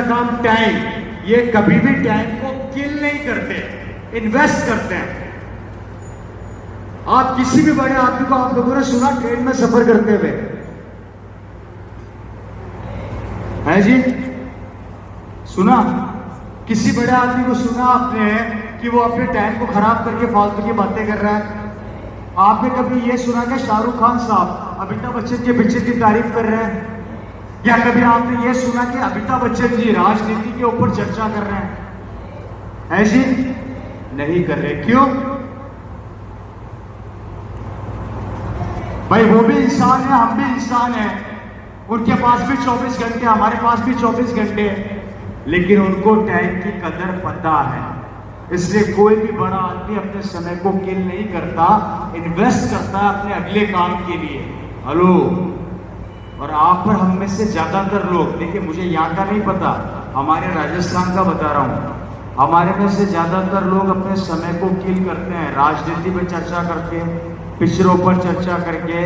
काम टाइम। ये कभी भी टाइम को किल नहीं करते, इन्वेस्ट करते हैं। आप किसी भी बड़े आदमी को आप लोगों ने सुना ट्रेन में सफर करते हुए है जी? सुना? किसी बड़े आदमी को सुना आपने कि वो अपने टाइम को खराब करके फालतू की बातें कर रहा है? आपने कभी ये सुना कि शाहरुख खान साहब अमिताभ बच्चन के पिक्चर की तारीफ कर रहे हैं? या कभी आपने ये सुना कि अमिताभ बच्चन जी राजनीति के ऊपर चर्चा कर रहे हैं? है जी? नहीं कर रहे। क्यों? भाई वो भी इंसान है, हम भी इंसान है। उनके पास भी 24 घंटे, हमारे पास भी 24 घंटे, लेकिन उनको टाइम की कदर पता है। इसलिए कोई भी बड़ा आदमी अपने समय को किल नहीं करता, इन्वेस्ट करता है अपने अगले काम के लिए। हेलो? और आप पर हम में से ज्यादातर लोग, देखिए मुझे यहाँ का नहीं पता, हमारे राजस्थान का बता रहा हूँ, हमारे में से ज्यादातर लोग अपने समय को किल करते हैं राजनीति पर चर्चा करके, पिक्चरों पर चर्चा करके,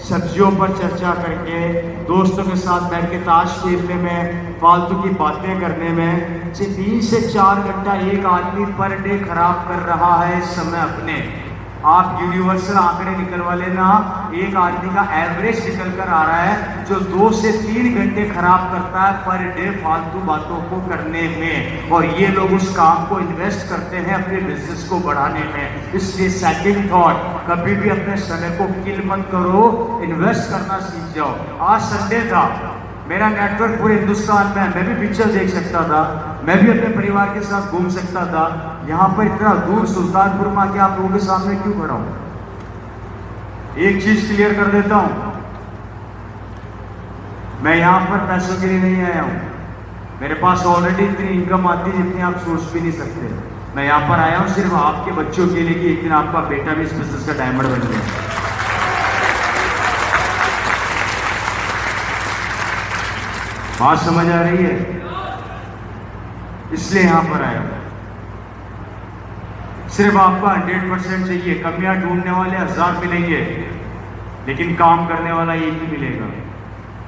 सब्जियों पर चर्चा करके, दोस्तों के साथ बैठ के ताश खेलने में, फालतू की बातें करने में। 3 से 4 घंटा एक आदमी पर डे खराब कर रहा है इस समय अपने। आप यूनिवर्सल आंकड़े निकलवा लेना, एक आदमी का एवरेज निकल कर आ रहा है जो 2 से 3 घंटे खराब करता है पर डे फालतू बातों को करने में। और ये लोग उस काम को इन्वेस्ट करते हैं अपने बिजनेस को बढ़ाने में। इसलिए सेकंड थॉट, कभी भी अपने समय को किल मत करो, इन्वेस्ट करना सीख जाओ। आज संडे था, मेरा नेटवर्क पूरे हिंदुस्तान में है, मैं भी पिक्चर देख सकता था, मैं भी अपने परिवार के साथ घूम सकता था। यहाँ पर इतना दूर सुल्तानपुर में आके आप लोगों के सामने क्यों खड़ा हूं? एक चीज क्लियर कर देता हूं, मैं यहाँ पर पैसों के लिए नहीं आया हूं। मेरे पास ऑलरेडी इतनी इनकम आती है जितनी आप सोच भी नहीं सकते। मैं यहाँ पर आया हूं सिर्फ आपके बच्चों के लिए कि एक दिन आपका बेटा भी इस बिजनेस का डायमंड बन जाए। बात समझ आ रही है? इसलिए यहां पर आया हूं। सिर्फ आपका 100% चाहिए। कमियां ढूंढने वाले 1000 मिलेंगे, लेकिन काम करने वाला एक ही मिलेगा।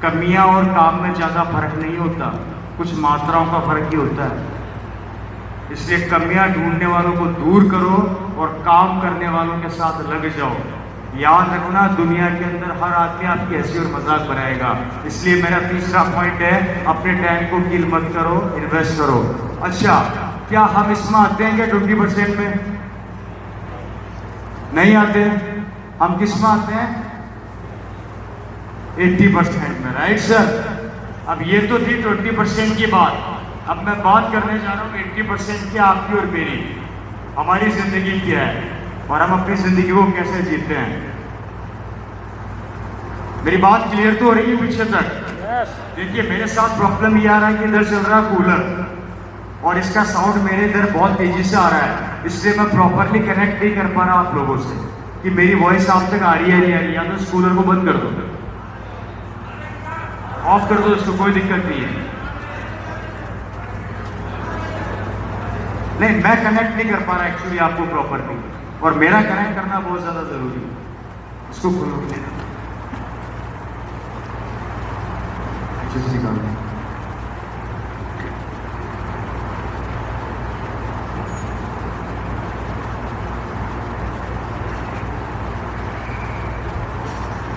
कमियां और काम में ज्यादा फर्क नहीं होता, कुछ मात्राओं का फर्क ही होता है। इसलिए कमियां ढूंढने वालों को दूर करो और काम करने वालों के साथ लग जाओ। याद रखना, दुनिया के अंदर हर आदमी आपकी हंसी और मजाक बनाएगा। इसलिए मेरा तीसरा पॉइंट है, अपने टाइम को किल मत करो, इन्वेस्ट करो। अच्छा, क्या हम इसमें आते हैं क्या 20% में? नहीं आते। हम किस में आते हैं? 80% में, राइट सर? अब ये तो थी 20% की बात। अब मैं बात करने जा रहा हूँ 80% की, आपकी और मेरी। हमारी जिंदगी क्या है और हम अपनी जिंदगी को कैसे जीते हैं। मेरी बात क्लियर तो हो रही है पीछे तक? देखिए मेरे साथ प्रॉब्लम ये आ रहा है कि इधर चल रहा है कूलर और इसका साउंड मेरे इधर बहुत तेजी से आ रहा है, इसलिए मैं प्रॉपरली कनेक्ट नहीं कर पा रहा आप लोगों से कि मेरी वॉइस आप तक आ रही है नहीं आ रही। या तो इस कूलर को बंद कर दो, ऑफ कर दो इसको, कोई दिक्कत नहीं है। नहीं, मैं कनेक्ट नहीं कर पा रहा एक्चुअली आपको प्रॉपरली, और मेरा कनेक्ट करना बहुत ज्यादा जरूरी है। इसको खोलो, अच्छे से निकालो।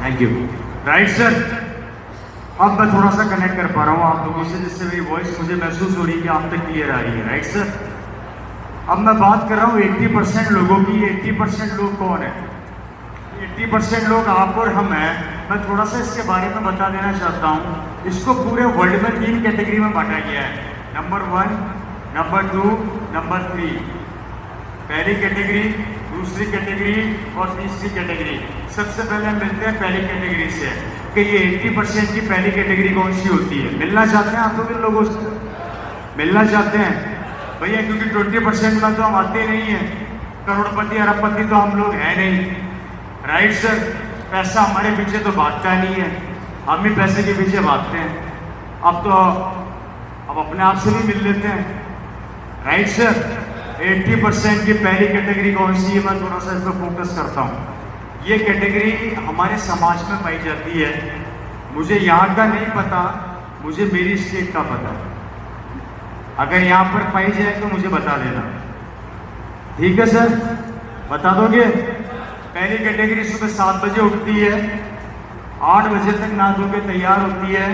Thank you. राइट सर, अब मैं थोड़ा सा कनेक्ट कर पा रहा हूँ आप लोगों से, जिससे मेरी वॉइस मुझे महसूस हो रही है कि आप तक क्लियर आ रही है। राइट सर, अब मैं बात कर रहा हूँ 80% लोगों की। 80% लोग कौन है? 80% लोग आप और हम हैं। मैं थोड़ा सा इसके बारे में बता देना चाहता हूँ। इसको पूरे वर्ल्ड में 3 कैटेगरी में बांटा गया है, नंबर 1, नंबर 2, नंबर 3। पहली कैटेगरी, दूसरी कैटेगरी और तीसरी कैटेगरी। सबसे पहले हम मिलते हैं पहली कैटेगरी से। कि ये 80% की पहली कैटेगरी कौन सी होती है। मिलना चाहते हैं आप लोग इन लोगों से? मिलना चाहते हैं भैया? क्योंकि 20% में तो हम आते नहीं हैं, करोड़पति अरबपति तो हम लोग हैं नहीं, राइट सर? पैसा हमारे पीछे तो भागता नहीं है, हम भी पैसे के पीछे भागते हैं। अब अपने आप से भी मिल लेते हैं, राइट सर? 80% की पहली कैटेगरी कौन सी है, मैं थोड़ा सा इस पर फोकस करता हूँ। ये कैटेगरी हमारे समाज में पाई जाती है। मुझे यहाँ का नहीं पता, मुझे मेरी स्टेट का पता है। अगर यहाँ पर पाई जाए तो मुझे बता देना, ठीक है सर? बता दोगे? पहली कैटेगरी सुबह 7 बजे उठती है, 8 बजे तक नहा धो के तैयार होती है,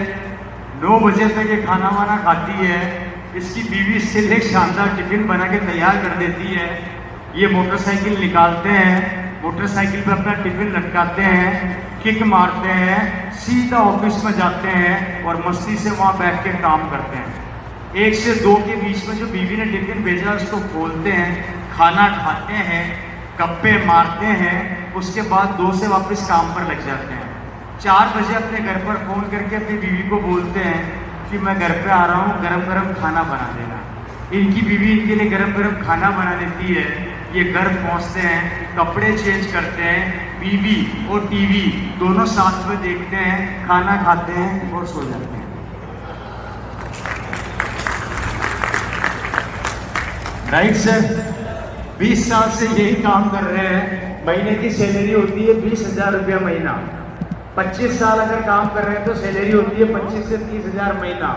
9 बजे तक ये खाना वाना खाती है, इसकी बीवी इससे एक शानदार टिफिन बना के तैयार कर देती है। ये मोटरसाइकिल निकालते हैं, मोटरसाइकिल पे अपना टिफिन लटकाते हैं, किक मारते हैं, सीधा ऑफिस में जाते हैं और मस्ती से वहाँ बैठ के काम करते हैं। 1 से 2 के बीच में जो बीवी ने टिफिन भेजा उसको खोलते हैं, खाना खाते हैं, गप्पे मारते हैं, उसके बाद 2 से वापस काम पर लग जाते हैं। 4 बजे अपने घर पर फ़ोन करके अपनी बीवी को बोलते हैं कि मैं घर पे आ रहा हूँ, गरम गरम खाना बना देना। इनकी बीवी इनके लिए गरम गरम खाना बना देती है। ये घर पहुँचते हैं, कपड़े चेंज करते हैं, बीवी और टीवी दोनों साथ में देखते हैं, खाना खाते हैं और सो जाते हैं। Right sir? 20 साल से यही काम कर रहे हैं। महीने की सैलरी होती है 20,000 रुपया महीना। 25 साल अगर काम कर रहे हैं तो सैलरी होती है 25 से 30,000 महीना।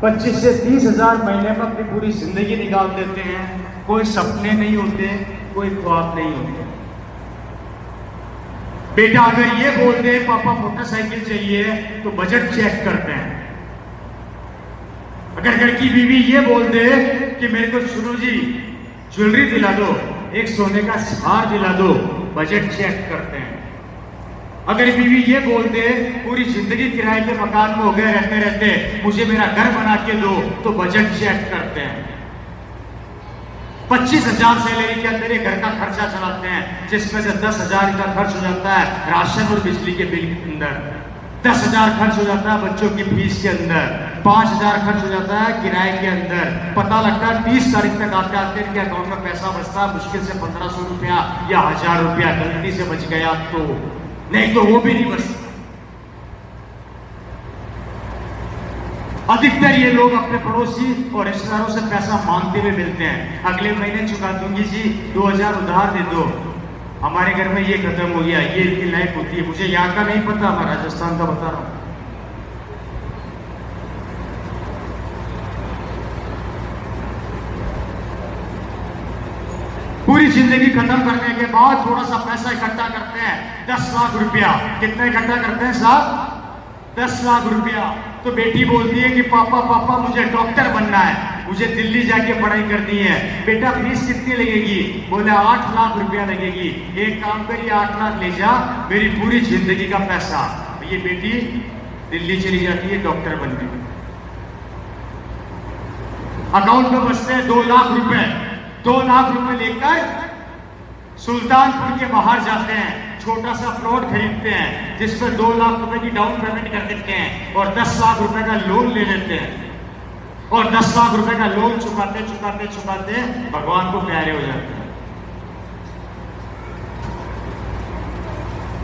25 से 30,000 महीने में अपनी पूरी जिंदगी निकाल देते हैं। कोई सपने नहीं होते, कोई ख्वाब नहीं होते। बेटा अगर ये बोलते हैं पापा मोटरसाइकिल चाहिए तो बजट चेक करते हैं। अगर घर की बीवी ये बोल दे कि मेरे को सुनो जी ज्वेलरी दिला दो, एक सोने का हार दिला दो, बजट चेक करते हैं। अगर बीवी ये बोल दे पूरी जिंदगी किराए के मकान में हो गए रहते रहते मुझे मेरा घर बना के दो, तो बजट चेक करते हैं। 25,000 सैलरी के अंदर घर का खर्चा चलाते हैं, जिसमें से 10,000 का खर्च हो जाता है राशन और बिजली के बिल के अंदर, 10,000 खर्च हो जाता है बच्चों की फीस के अंदर, 5,000 खर्च हो जाता है किराए के अंदर। पता लगता है 30 तारीख तक आते आते इनके अकाउंट में पैसा बचता है मुश्किल से 1,500 रुपया या 1,000 रुपया। गलती से बच गया तो, नहीं तो वो भी नहीं बचता। अधिकतर ये लोग अपने पड़ोसी और रिश्तेदारों से पैसा मांगते हुए मिलते हैं। अगले महीने चुका दूंगी जी, 2,000 उधार दे दो। हमारे घर में ये खत्म हो गया, ये इनकी लाइफ होती है। मुझे यहाँ का नहीं पता, मैं राजस्थान का बता रहा हूं। पूरी जिंदगी खत्म करने के बाद थोड़ा सा पैसा इकट्ठा करते हैं, 10 लाख रुपया। कितना इकट्ठा करते हैं साहब? 10 लाख रुपया। तो बेटी बोलती है कि पापा पापा मुझे डॉक्टर बनना है, मुझे दिल्ली जाके पढ़ाई करनी है। बेटा फीस कितनी लगेगी? बोले 8 लाख रुपया लगेगी। एक काम करिए 8 लाख ले जा, मेरी पूरी जिंदगी का पैसा। ये बेटी दिल्ली चली जाती है डॉक्टर बनने। अकाउंट में बचते हैं 2 लाख रुपए। 2 लाख रुपए लेकर सुल्तानपुर के बाहर जाते हैं, छोटा सा प्लॉट खरीदते हैं जिस पर 2 लाख रुपए की डाउन पेमेंट कर देते हैं और 10 लाख रुपए का लोन ले लेते हैं। और 10 लाख रुपए का लोन चुकाते चुकाते चुकाते भगवान को प्यारे हो जाते हैं।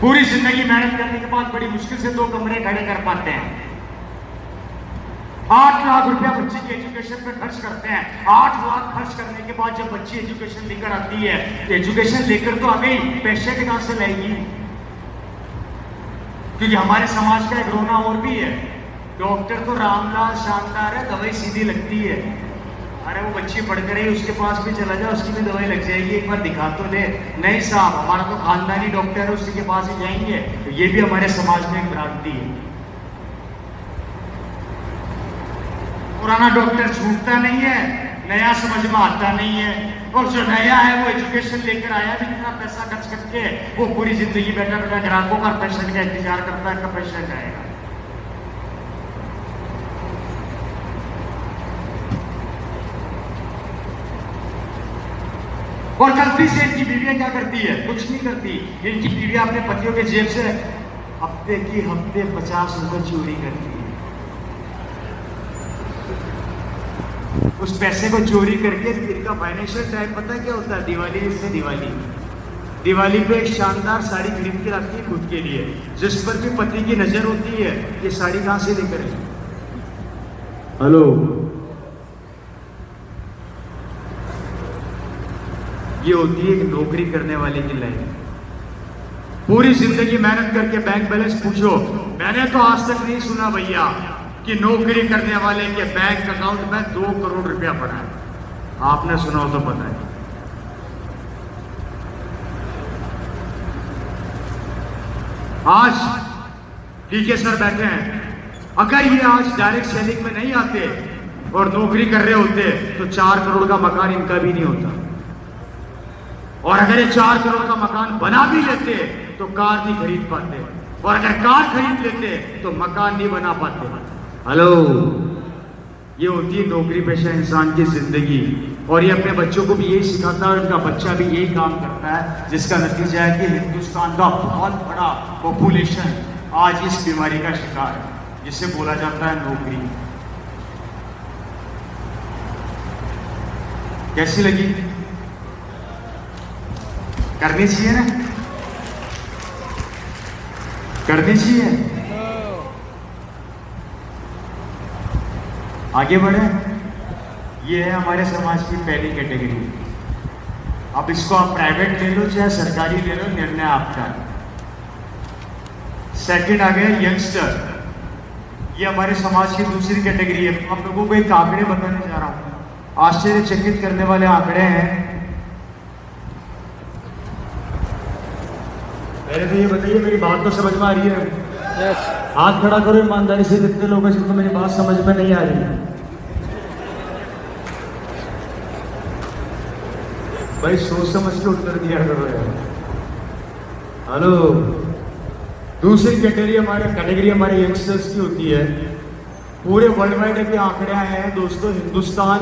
पूरी जिंदगी मेहनत करने के बाद बड़ी मुश्किल से 2 कमरे खड़े कर पाते हैं। 8 लाख रुपया बच्चे की एजुकेशन पे खर्च करते हैं। 8 लाख खर्च करने के बाद जब बच्ची एजुकेशन लेकर आती है, एजुकेशन लेकर तो हमें पैसे के कहां से लाएगी? क्योंकि हमारे समाज का एक रोना और भी है, डॉक्टर तो रामलाल शानदार है, दवाई सीधी लगती है। अरे वो बच्ची पढ़ कर ही उसके पास भी चला जाए, उसकी भी दवाई लग जाएगी, एक बार दिखा तो दे। नहीं साहब, हमारा तो खानदानी डॉक्टर है, उसी के पास ही जाएंगे। तो ये भी हमारे समाज में एक भ्रांति है। पुराना डॉक्टर छूटता नहीं है, नया समझ में आता नहीं है। और जो नया है वो एजुकेशन लेकर आया भी इतना पैसा खर्च करके, वो पूरी जिंदगी बैठा बैठा ग्राहकों का पेशेंट का इंतजार करता है, कब पेशेंट आएगा। और गलती से इनकी बीवियां क्या करती है? कुछ नहीं करती। इनकी बीवियां अपने पतियों के जेब से हफ्ते की हफ्ते 50 रुपए चोरी करती है। उस पैसे को चोरी करके इनका फाइनेंशियल टाइम पता है क्या होता है? दिवाली से दिवाली पे एक शानदार साड़ी खरीद के रखती है खुद के लिए, जिस पर भी पति की नजर होती है, ये साड़ी कहां से लेकर आई? हेलो, ये होती है एक नौकरी करने वाले की लाइफ। पूरी जिंदगी मेहनत करके बैंक बैलेंस पूछो, मैंने तो आज तक नहीं सुना भैया कि नौकरी करने वाले के बैंक अकाउंट में 2 करोड़ रुपया पड़ा है। आपने सुना हो तो पता है। आज डीके सर बैठे हैं, अगर ये आज डायरेक्ट सेलिंग में नहीं आते और नौकरी कर रहे होते तो 4 करोड़ का मकान इनका भी नहीं होता। और अगर ये 4 करोड़ का मकान बना भी लेते तो कार नहीं खरीद पाते, और अगर कार खरीद लेते तो मकान नहीं बना पाते। हेलो, ये होती है नौकरी पेशा इंसान की जिंदगी। और ये अपने बच्चों को भी यही सिखाता है और उनका बच्चा भी यही काम करता है, जिसका नतीजा है कि हिंदुस्तान का बहुत बड़ा पॉपुलेशन आज इस बीमारी का शिकार है, जिसे बोला जाता है नौकरी। कैसी लगी? करनी चाहिए ना? करनी चाहिए। आगे बढ़े। ये है हमारे समाज की पहली कैटेगरी। अब इसको आप प्राइवेट ले लो चाहे सरकारी ले लो, निर्णय आपका है। सेकंड आ गया यंगस्टर। ये हमारे समाज की दूसरी कैटेगरी है। आप लोगों को एक आंकड़े बताने जा रहा हूं, आश्चर्यचकित करने वाले आंकड़े हैं। पहले तो ये बताइए, मेरी बात तो समझ में आ रही है? यस। हाथ खड़ा करो ईमानदारी से, कितने लोग हैं जिनको मेरी बात समझ में नहीं आ रही है? भाई सोच समझ के उत्तर दिया करो यार। हेलो, दूसरी कैटेगरी हमारे यंगस्टर्स की होती है। पूरे वर्ल्ड वाइड अभी आंकड़े आए हैं दोस्तों, हिंदुस्तान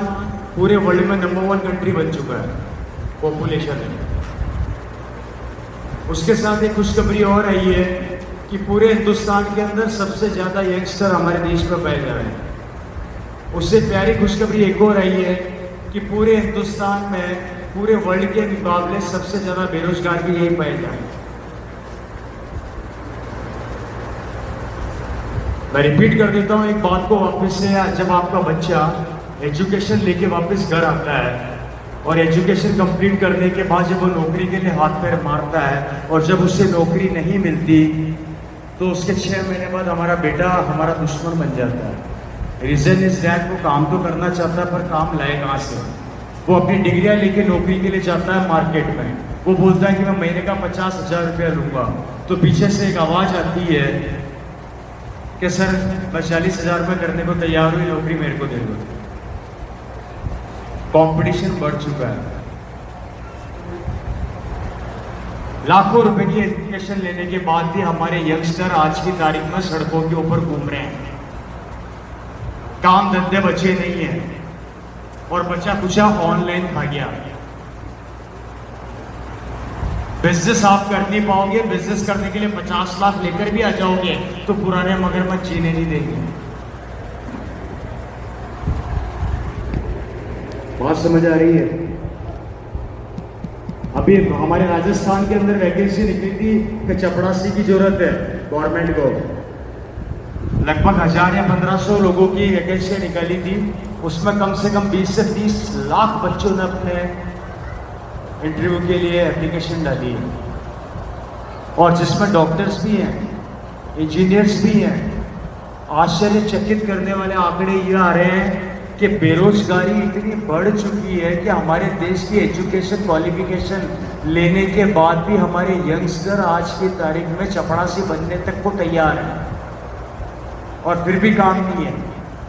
पूरे वर्ल्ड में नंबर 1 कंट्री बन चुका है पॉपुलेशन में। उसके साथ एक खुशखबरी और आई है कि पूरे हिंदुस्तान के अंदर सबसे ज्यादा यंगस्टर हमारे देश में पाए जा रहे हैं। उससे प्यारी खुशखबरी एक और आई है कि पूरे हिंदुस्तान में पूरे वर्ल्ड के मुकाबले सबसे ज्यादा बेरोजगार भी यही पाए जा रहे हैं। मैं रिपीट कर देता हूं एक बात को वापस से। जब आपका बच्चा एजुकेशन लेके वापस घर आता है और एजुकेशन कंप्लीट करने के बाद जब वो नौकरी के लिए हाथ पैर मारता है और जब उससे नौकरी नहीं मिलती तो उसके 6 महीने बाद हमारा बेटा हमारा दुश्मन बन जाता है। रीजन इज दैट वो काम तो करना चाहता है पर काम लाए कहाँ से? वो अपनी डिग्रियां लेके नौकरी के लिए जाता है मार्केट में। वो बोलता है कि मैं महीने का 50,000 रुपया लूंगा, तो पीछे से एक आवाज आती है कि सर मैं 40,000 रुपये करने को तैयार हुई, नौकरी मेरे को दे दो। कंपटीशन बढ़ चुका है। लाखों रुपए की एजुकेशन लेने के बाद भी हमारे यंगस्टर आज की तारीख में सड़कों के ऊपर घूम रहे हैं। काम धंधे बचे नहीं है और बचा कुचा ऑनलाइन खा गया। बिजनेस आप कर नहीं पाओगे, बिजनेस करने के लिए 50 लाख लेकर भी आ जाओगे तो पुराने मगरमच्छ जीने नहीं देंगे। बात समझ आ रही है? अभी हमारे राजस्थान के अंदर वैकेंसी निकली थी कि चपड़ासी की जरूरत है गवर्नमेंट को। लगभग 1000 या 1500 लोगों की वैकेंसी निकाली थी। उसमें कम से कम 20 से 30 लाख बच्चों ने अपने इंटरव्यू के लिए एप्लीकेशन डाली है, और जिसमें डॉक्टर्स भी हैं, इंजीनियर्स भी हैं। आश्चर्यचकित करने वाले आंकड़े ये आ रहे हैं कि बेरोजगारी इतनी बढ़ चुकी है कि हमारे देश की एजुकेशन क्वालिफिकेशन लेने के बाद भी हमारे यंगस्टर आज की तारीख में चपड़ासी बनने तक को तैयार है और फिर भी काम नहीं है।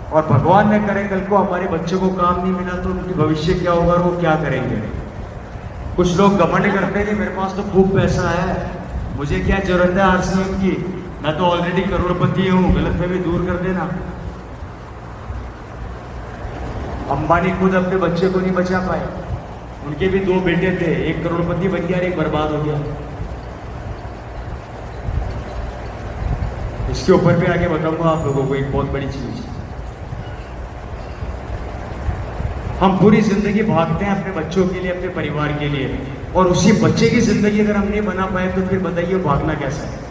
और भगवान न करे कल को हमारे बच्चों को काम नहीं मिला तो उनकी भविष्य क्या होगा और वो क्या करेंगे। कुछ लोग घमंड करते हैं कि मेरे पास तो खूब पैसा है, मुझे क्या जरूरत है आरसीएम की, मैं तो ऑलरेडी करोड़पति हूँ। गलतफहमी दूर कर देना। अंबानी खुद अपने बच्चे को नहीं बचा पाए। उनके भी 2 बेटे थे, एक करोड़पति बन गया और एक बर्बाद हो गया। इसके ऊपर भी आगे बताऊंगा आप लोगों को एक बहुत बड़ी चीज। हम पूरी जिंदगी भागते हैं अपने बच्चों के लिए, अपने परिवार के लिए, और उसी बच्चे की जिंदगी अगर हम नहीं बना पाए तो फिर बताइए भागना कैसा है।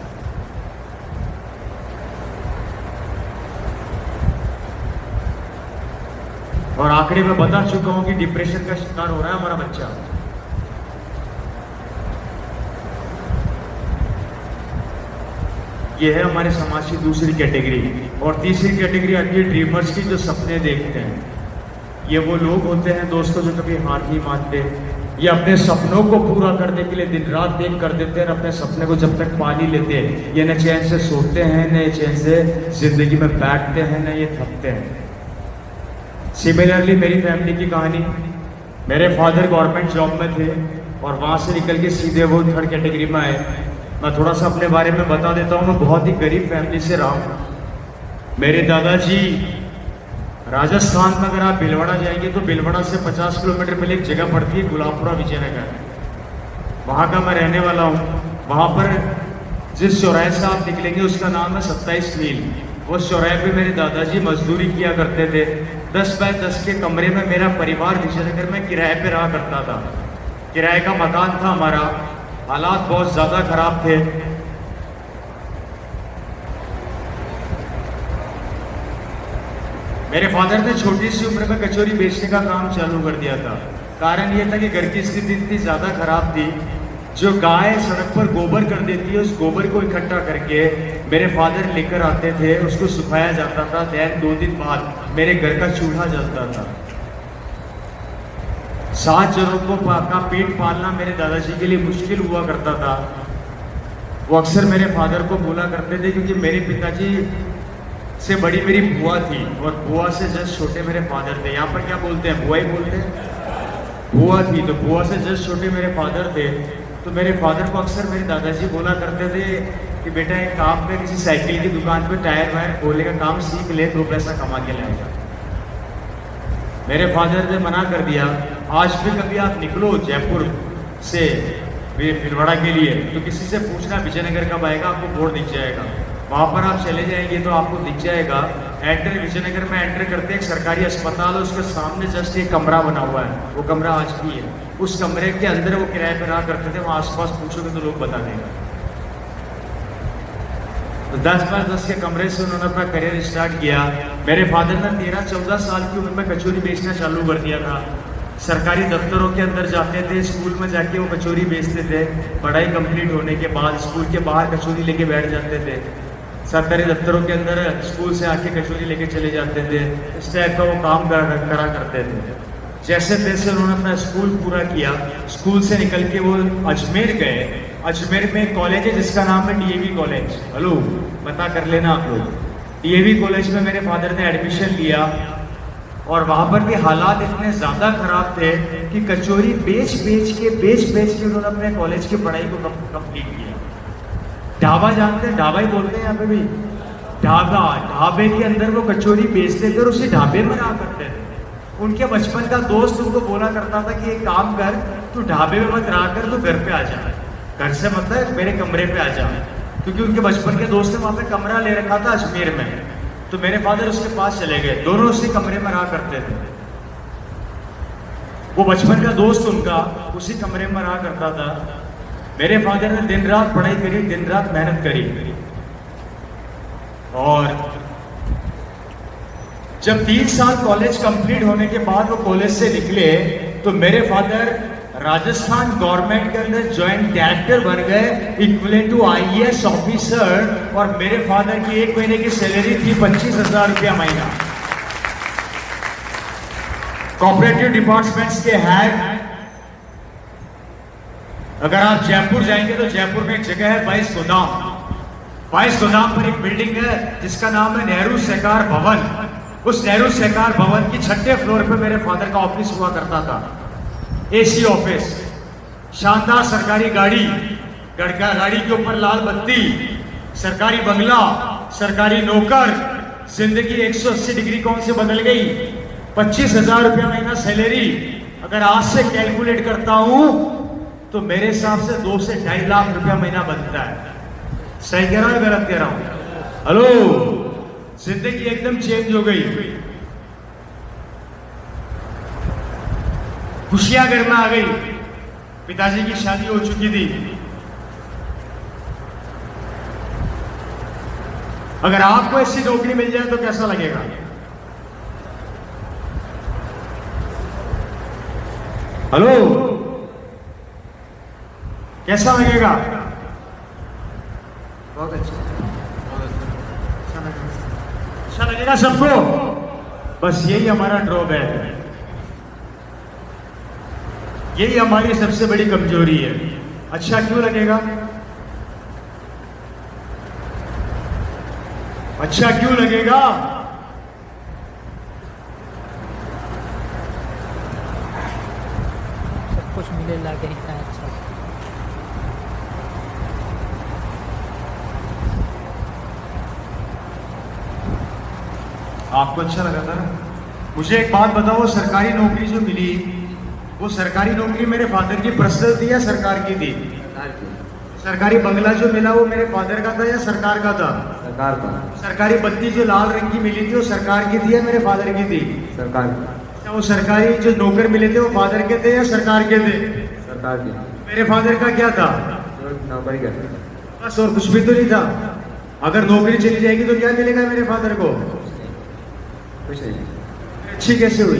और आखिरी में बता चुका हूं कि डिप्रेशन का शिकार हो रहा है हमारा बच्चा। ये है हमारे समाज की दूसरी कैटेगरी। और तीसरी कैटेगरी आती है ड्रीमर्स की, जो सपने देखते हैं। ये वो लोग होते हैं दोस्तों जो कभी हार नहीं मानते, ये अपने सपनों को पूरा करने के लिए दिन रात एक कर देते हैं, अपने सपने को जब तक पा नहीं लेते ये न चैन से सोते हैं, न चैन से जिंदगी में बैठते हैं, न ये थकते हैं। सिमिलरली मेरी फैमिली की कहानी, मेरे फादर गवर्नमेंट जॉब में थे और वहाँ से निकल के सीधे वो थर्ड कैटेगरी में आए। मैं थोड़ा सा अपने बारे में बता देता हूँ। मैं बहुत ही गरीब फैमिली से रहा हूँ। मेरे दादाजी राजस्थान में, अगर आप भीलवाड़ा जाएंगे तो भीलवाड़ा से 50 किलोमीटर पहले एक जगह पड़ती है गुलाबपुरा विजयनगर, वहाँ का मैं रहने वाला हूँ। वहाँ पर जिस चौराहे से आप निकलेंगे उसका नाम है 27 मील। उस चौराहे पे मेरे दादाजी मजदूरी किया करते थे। 10 बाय 10 के कमरे में मेरा परिवार विजयनगर में किराए पे रहा करता था। किराए का मकान था हमारा। हालात बहुत ज़्यादा खराब थे। मेरे फादर ने छोटी सी उम्र में कचौरी बेचने का काम चालू कर दिया था। कारण यह था कि घर की स्थिति इतनी ज़्यादा खराब थी, जो गाय सड़क पर गोबर कर देती है उस गोबर को इकट्ठा करके मेरे फादर लेकर आते थे, उसको सुखाया जाता था। दैन 2 दिन बाद मेरे घर का चूल्हा जलता था। 7 जनों का पेट पालना मेरे दादाजी के लिए मुश्किल हुआ करता था। वो अक्सर मेरे फादर को बोला करते थे, क्योंकि मेरे पिताजी से बड़ी मेरी बुआ थी और बुआ से जस्ट छोटे मेरे फादर थे। यहाँ पर क्या बोलते हैं, बुआ ही बोलते हैं। बुआ थी तो बुआ से जस्ट छोटे मेरे फादर थे। तो मेरे फादर को अक्सर मेरे दादाजी बोला करते थे कि बेटा एक काम पे किसी साइकिल की दुकान पे टायर वायर खोलने का काम सीख ले, 2 पैसा कमा के लाएगा। मेरे फादर ने मना कर दिया। आज भी कभी आप निकलो जयपुर से भीलवाड़ा के लिए तो किसी से पूछना विजयनगर कब आएगा, आपको बोर्ड दिख जाएगा। वहाँ पर आप चले जाएंगे तो आपको दिख जाएगा। एंटर विजयनगर में एंटर करते एक सरकारी अस्पताल है, उसके सामने जस्ट एक कमरा बना हुआ है। वो कमरा आज भी है। उस कमरे के अंदर वो किराए पर रहा करते थे। वहाँ आसपास पूछोगे तो लोग बता देंगे। तो 10 बाय 10 के कमरे से उन्होंने अपना करियर स्टार्ट किया। मेरे फादर ने 13-14 साल की उम्र में कचौरी बेचना चालू कर दिया था। सरकारी दफ्तरों के अंदर जाते थे, स्कूल में जाके वो कचौरी बेचते थे। पढ़ाई कंप्लीट होने के बाद स्कूल के बाहर कचौरी लेके बैठ जाते थे। सरकारी दफ्तरों के अंदर स्कूल से आके कचौरी लेके चले जाते थे। इस टाइप का वो काम करा करते थे। जैसे तैसे उन्होंने अपना स्कूल पूरा किया। स्कूल से निकल के वो अजमेर गए। अजमेर में एक कॉलेज है जिसका नाम है डीएवी कॉलेज। हेलो, पता कर लेना आप लोग। डीएवी कॉलेज में मेरे फादर ने एडमिशन लिया और वहाँ पर भी हालात इतने ज़्यादा खराब थे कि कचौरी बेच बेच के उन्होंने अपने कॉलेज की पढ़ाई को कंप्लीट किया। ढाबा जानते हैं, ढाबा ही बोलते हैं यहाँ पे भी। ढाबे के अंदर वो कचौरी बेचते थे और उसी ढाबे में रहा करते थे। उनके बचपन का दोस्त उनको बोला करता था कि एक काम कर, तू ढाबे में मत रहा कर, तू घर पे आ जा। घर से मतलब मेरे कमरे पे आ जा, क्योंकि उनके बचपन के दोस्त ने वहाँ पे कमरा ले रखा था अजमेर में। तो मेरे फादर उसके पास चले गए। दोनों उसी कमरे में रहा करते थे। वो बचपन का दोस्त उनका उसी कमरे में रहा करता था। मेरे फादर ने दिन रात पढ़ाई करी, दिन रात मेहनत करी। और जब 3 साल कॉलेज कंप्लीट होने के बाद वो कॉलेज से निकले तो मेरे फादर राजस्थान गवर्नमेंट के अंदर ज्वाइंट डायरेक्टर बन गए, इक्विवेलेंट टू आईएएस ऑफिसर। और मेरे फादर की 1 महीने की सैलरी थी 25,000 रुपया महीना। कॉपरेटिव डिपार्टमेंट्स के हेड। अगर आप जयपुर जाएंगे तो जयपुर में एक जगह है 22 गोदाम। 22 गोदाम पर एक बिल्डिंग है जिसका नाम है नेहरू सहकार भवन। उस नेहरू सहकार भवन की 6ठे फ्लोर पे मेरे फादर का ऑफिस हुआ करता था। एसी ऑफिस, शानदार सरकारी गाड़ी, गाड़ी के ऊपर लाल बत्ती, सरकारी बंगला, सरकारी नौकर। जिंदगी 180 डिग्री कौन से बदल गई। 25,000 रुपया महीना सैलरी। अगर आज से कैलकुलेट करता हूं तो मेरे हिसाब से 2 से 2.5 लाख रुपया महीना बनता है। सही कह रहा हूं, गलत कह रहा हूं? हेलो, जिंदगी एकदम चेंज हो गई, खुशियां घर में आ गई। पिताजी की शादी हो चुकी थी। अगर आपको ऐसी नौकरी मिल जाए तो कैसा लगेगा? हेलो, कैसा लगेगा? बहुत अच्छा, अच्छा लगेगा सबको। बस यही हमारा ड्रॉबैक है, यही हमारी सबसे बड़ी कमजोरी है। अच्छा क्यों लगेगा? अच्छा क्यों लगेगा? सब कुछ मिले लागे इतना अच्छा। आपको अच्छा लगा था ना? मुझे एक बात बताओ, सरकारी नौकरी जो मिली, वो सरकारी नौकरी मेरे फादर की पर्सनल थी या सरकार की थी? सरकारी बंगला जो मिला वो मेरे फादर का था या सरकार का था? सरकार का। सरकारी बत्ती जो लाल रंग की मिली थी वो सरकार की थी या मेरे फादर की थी? सरकार की। अच्छा, वो सरकारी जो नौकर मिले थे वो फादर के थे या सरकार के थे? सरकार की। मेरे फादर का क्या था? नौकरी कर। बस, और कुछ भी तो नहीं था। अगर नौकरी चली जाएगी तो क्या मिलेगा मेरे फादर को? कुछ नहीं। अच्छी कैसे हुई?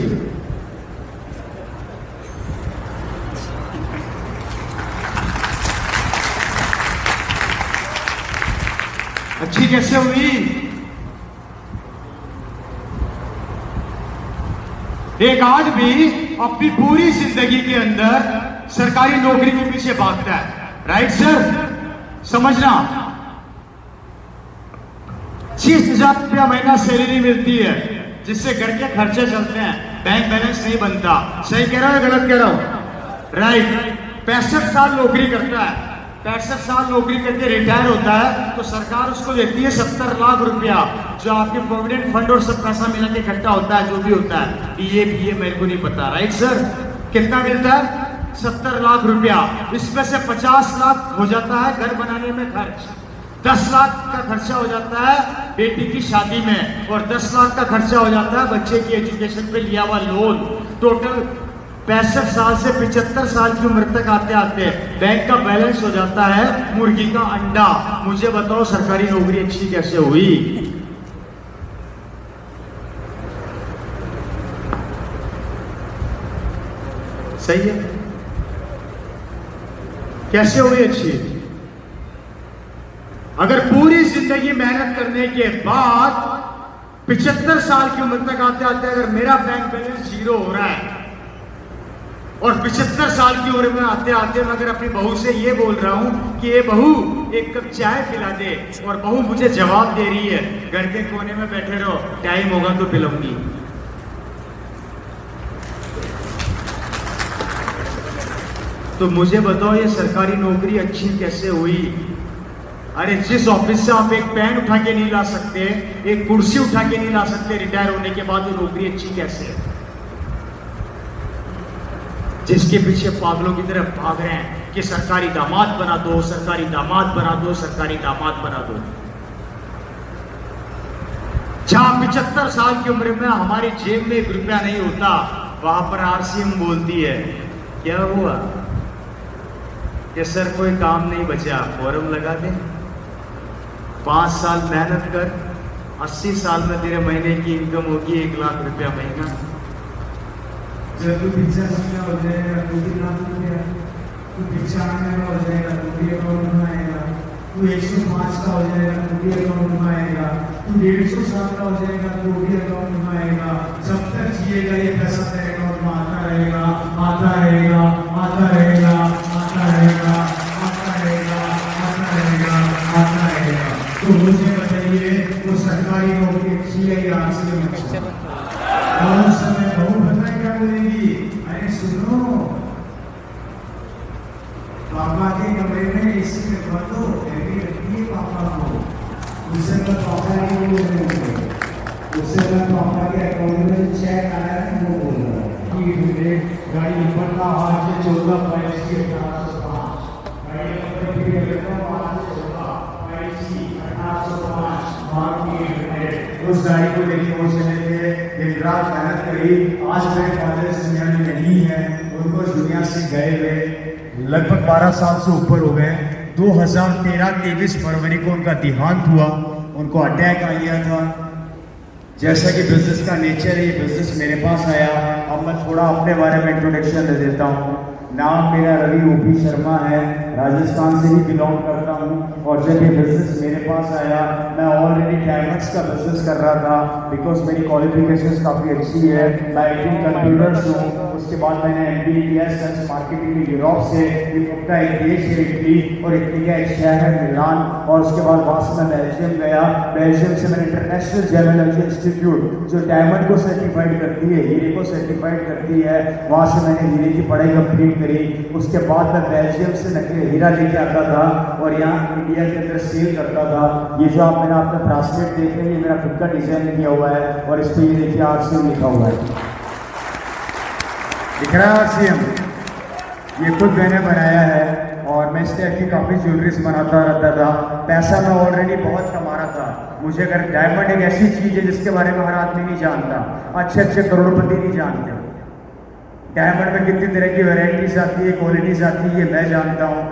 अच्छी कैसे हुई? एक आदमी अपनी पूरी जिंदगी के अंदर सरकारी नौकरी के पीछे भागता है, राइट सर? समझना, 30,000 रुपया महीना सैलरी मिलती है जिससे घर के खर्चे चलते हैं, बैंक बैलेंस नहीं बनता। सही कह रहा हूं या गलत कह रहा हूं? राइट। 65 साल नौकरी करता है, 65 साल नौकरी करके रिटायर होता है तो सरकार उसको देती है 70 लाख रुपया, जो आपके प्रोविडेंट फंड और सब पैसा मिला के इकट्ठा होता है, जो भी होता है, ये मेरे को नहीं पता, राइट सर? कितना मिलता है? 70 लाख रुपया। इसमें से 50 लाख हो जाता है घर बनाने में खर्च, 10 लाख का खर्चा हो जाता है बेटी की शादी में, और 10 लाख का खर्चा हो जाता है बच्चे की एजुकेशन पे लिया हुआ लोन। टोटल 65 साल से 75 साल की उम्र तक आते आते बैंक का बैलेंस हो जाता है मुर्गी का अंडा। मुझे बताओ सरकारी नौकरी अच्छी कैसे हुई? सही है? कैसे हुई अच्छी? अगर पूरी जिंदगी मेहनत करने के बाद 75 साल की उम्र तक आते आते अगर मेरा बैंक बैलेंस 0 हो रहा है, और 75 साल की उम्र में आते आते मैं अगर अपनी बहू से ये बोल रहा हूं कि ये बहू एक कप चाय पिला दे, और बहू मुझे जवाब दे रही है घर के कोने में बैठे रहो, टाइम होगा तो पिलाऊंगी, तो मुझे बताओ ये सरकारी नौकरी अच्छी कैसे हुई? अरे जिस ऑफिस से आप एक पेन उठा के नहीं ला सकते, एक कुर्सी उठा के नहीं ला सकते रिटायर होने के बाद, वो नौकरी अच्छी कैसे है? जिसके पीछे पागलों की तरह भाग रहे हैं कि सरकारी दामाद बना दो, सरकारी दामाद बना दो, सरकारी दामाद बना दो। जहां 75 साल की उम्र में हमारी जेब में 1 रुपया नहीं होता, वहां पर आरसीएम बोलती है क्या हुआ कि सर कोई काम नहीं बचा, फॉर्म लगा दे, 5 साल मेहनत कर, 80 साल में तेरे महीने की इनकम होगी 1 लाख रुपया महीना। जब तू पिक्चर में हो जाएगा तो भी लाख रुपया, तू पिक्चर में हो जाएगा तो भी अकाउंट में आएगा, तू 105 का हो जाएगा तो भी अकाउंट में आएगा, तू 150 साल का हो जाएगा तो भी अकाउंट में आएगा। जब तक जिएगा ये पैसा तेरे अकाउंट में आता रहेगा, आता रहेगा, आता रहेगा, आता रहेगा, आता रहेगा, आता रहेगा, आता रहेगा। तो मुझे बताइए वो सरकारी नौकरी अच्छी है या आरसीएम अच्छा? और उस समय बहू पता है क्या बोलेगी? अरे सुनो, पापा के कमरे में एसी लगवा दो, एसी रखिए पापा को, उससे मैं पापा नहीं बोलूंगा, उससे मैं पापा के अकाउंट में चेक आया है वो बोल रहा है। गाड़ी नंबर का 8 से 14 22 1805, गाड़ी नंबर की 8 से 14 22 1805 गाड़ी को लेके वो चले थे, दिन रात मेहनत करी। आज मेरे फादर इस दुनिया में नहीं है, उनको इस दुनिया से गए हुए लगभग 12 साल से ऊपर हो गए। 2013 23 फरवरी को उनका देहांत हुआ, उनको अटैक आ गया था। जैसा कि बिजनेस का नेचर है, ये बिजनेस मेरे पास आया। अब मैं थोड़ा अपने बारे में इंट्रोडक्शन दे देता हूँ। नाम मेरा रवि ओपी शर्मा है, राजस्थान से ही बिलोंग करता हूँ। और जब ये बिजनेस मेरे पास आया, मैं ऑलरेडी डायमंड्स का बिजनेस कर रहा था, बिकॉज मेरी क्वालिफिकेशंस काफ़ी अच्छी है। मैं 18 कंप्यूटर्स हूँ। उसके बाद मैंने MBA किया सेल्स मार्केटिंग में यूरोप से। यूरोप का एक देश है इटली, और इटली का एक शहर है मिलान। और उसके बाद वहाँ से मैं बेल्जियम गया। बेल्जियम से मैंने इंटरनेशनल जेमोलॉजी इंस्टीट्यूट, जो डायमंड को सर्टिफाइड करती है, हीरे को सर्टिफाइड करती है, वहाँ से मैंने हीरे की पढ़ाई कंप्लीट करी। उसके बाद मैं बेल्जियम से नकली हीरा लेके आता था और यहाँ इंडिया के अंदर सेल करता था। ये जो आप मेरा अपना ब्रासलेट देख रहे हैं, ये मेरा खुद का डिजाइन किया हुआ है, और इस पर ये देखिए RCM लिखा हुआ है, दिख रहा है RCM? ये खुद मैंने बनाया है। और मैं इस टाइप की काफ़ी ज्वेलरीज बनाता रहता था। पैसा मैं ऑलरेडी बहुत कमा रहा था। मुझे अगर डायमंड एक ऐसी चीज़ है जिसके बारे में हर आदमी नहीं जानता, अच्छे अच्छे करोड़पति नहीं जानते। डायमंड में कितनी तरह की वैरायटीज आती है, क्वालिटीज आती है, मैं जानता हूँ।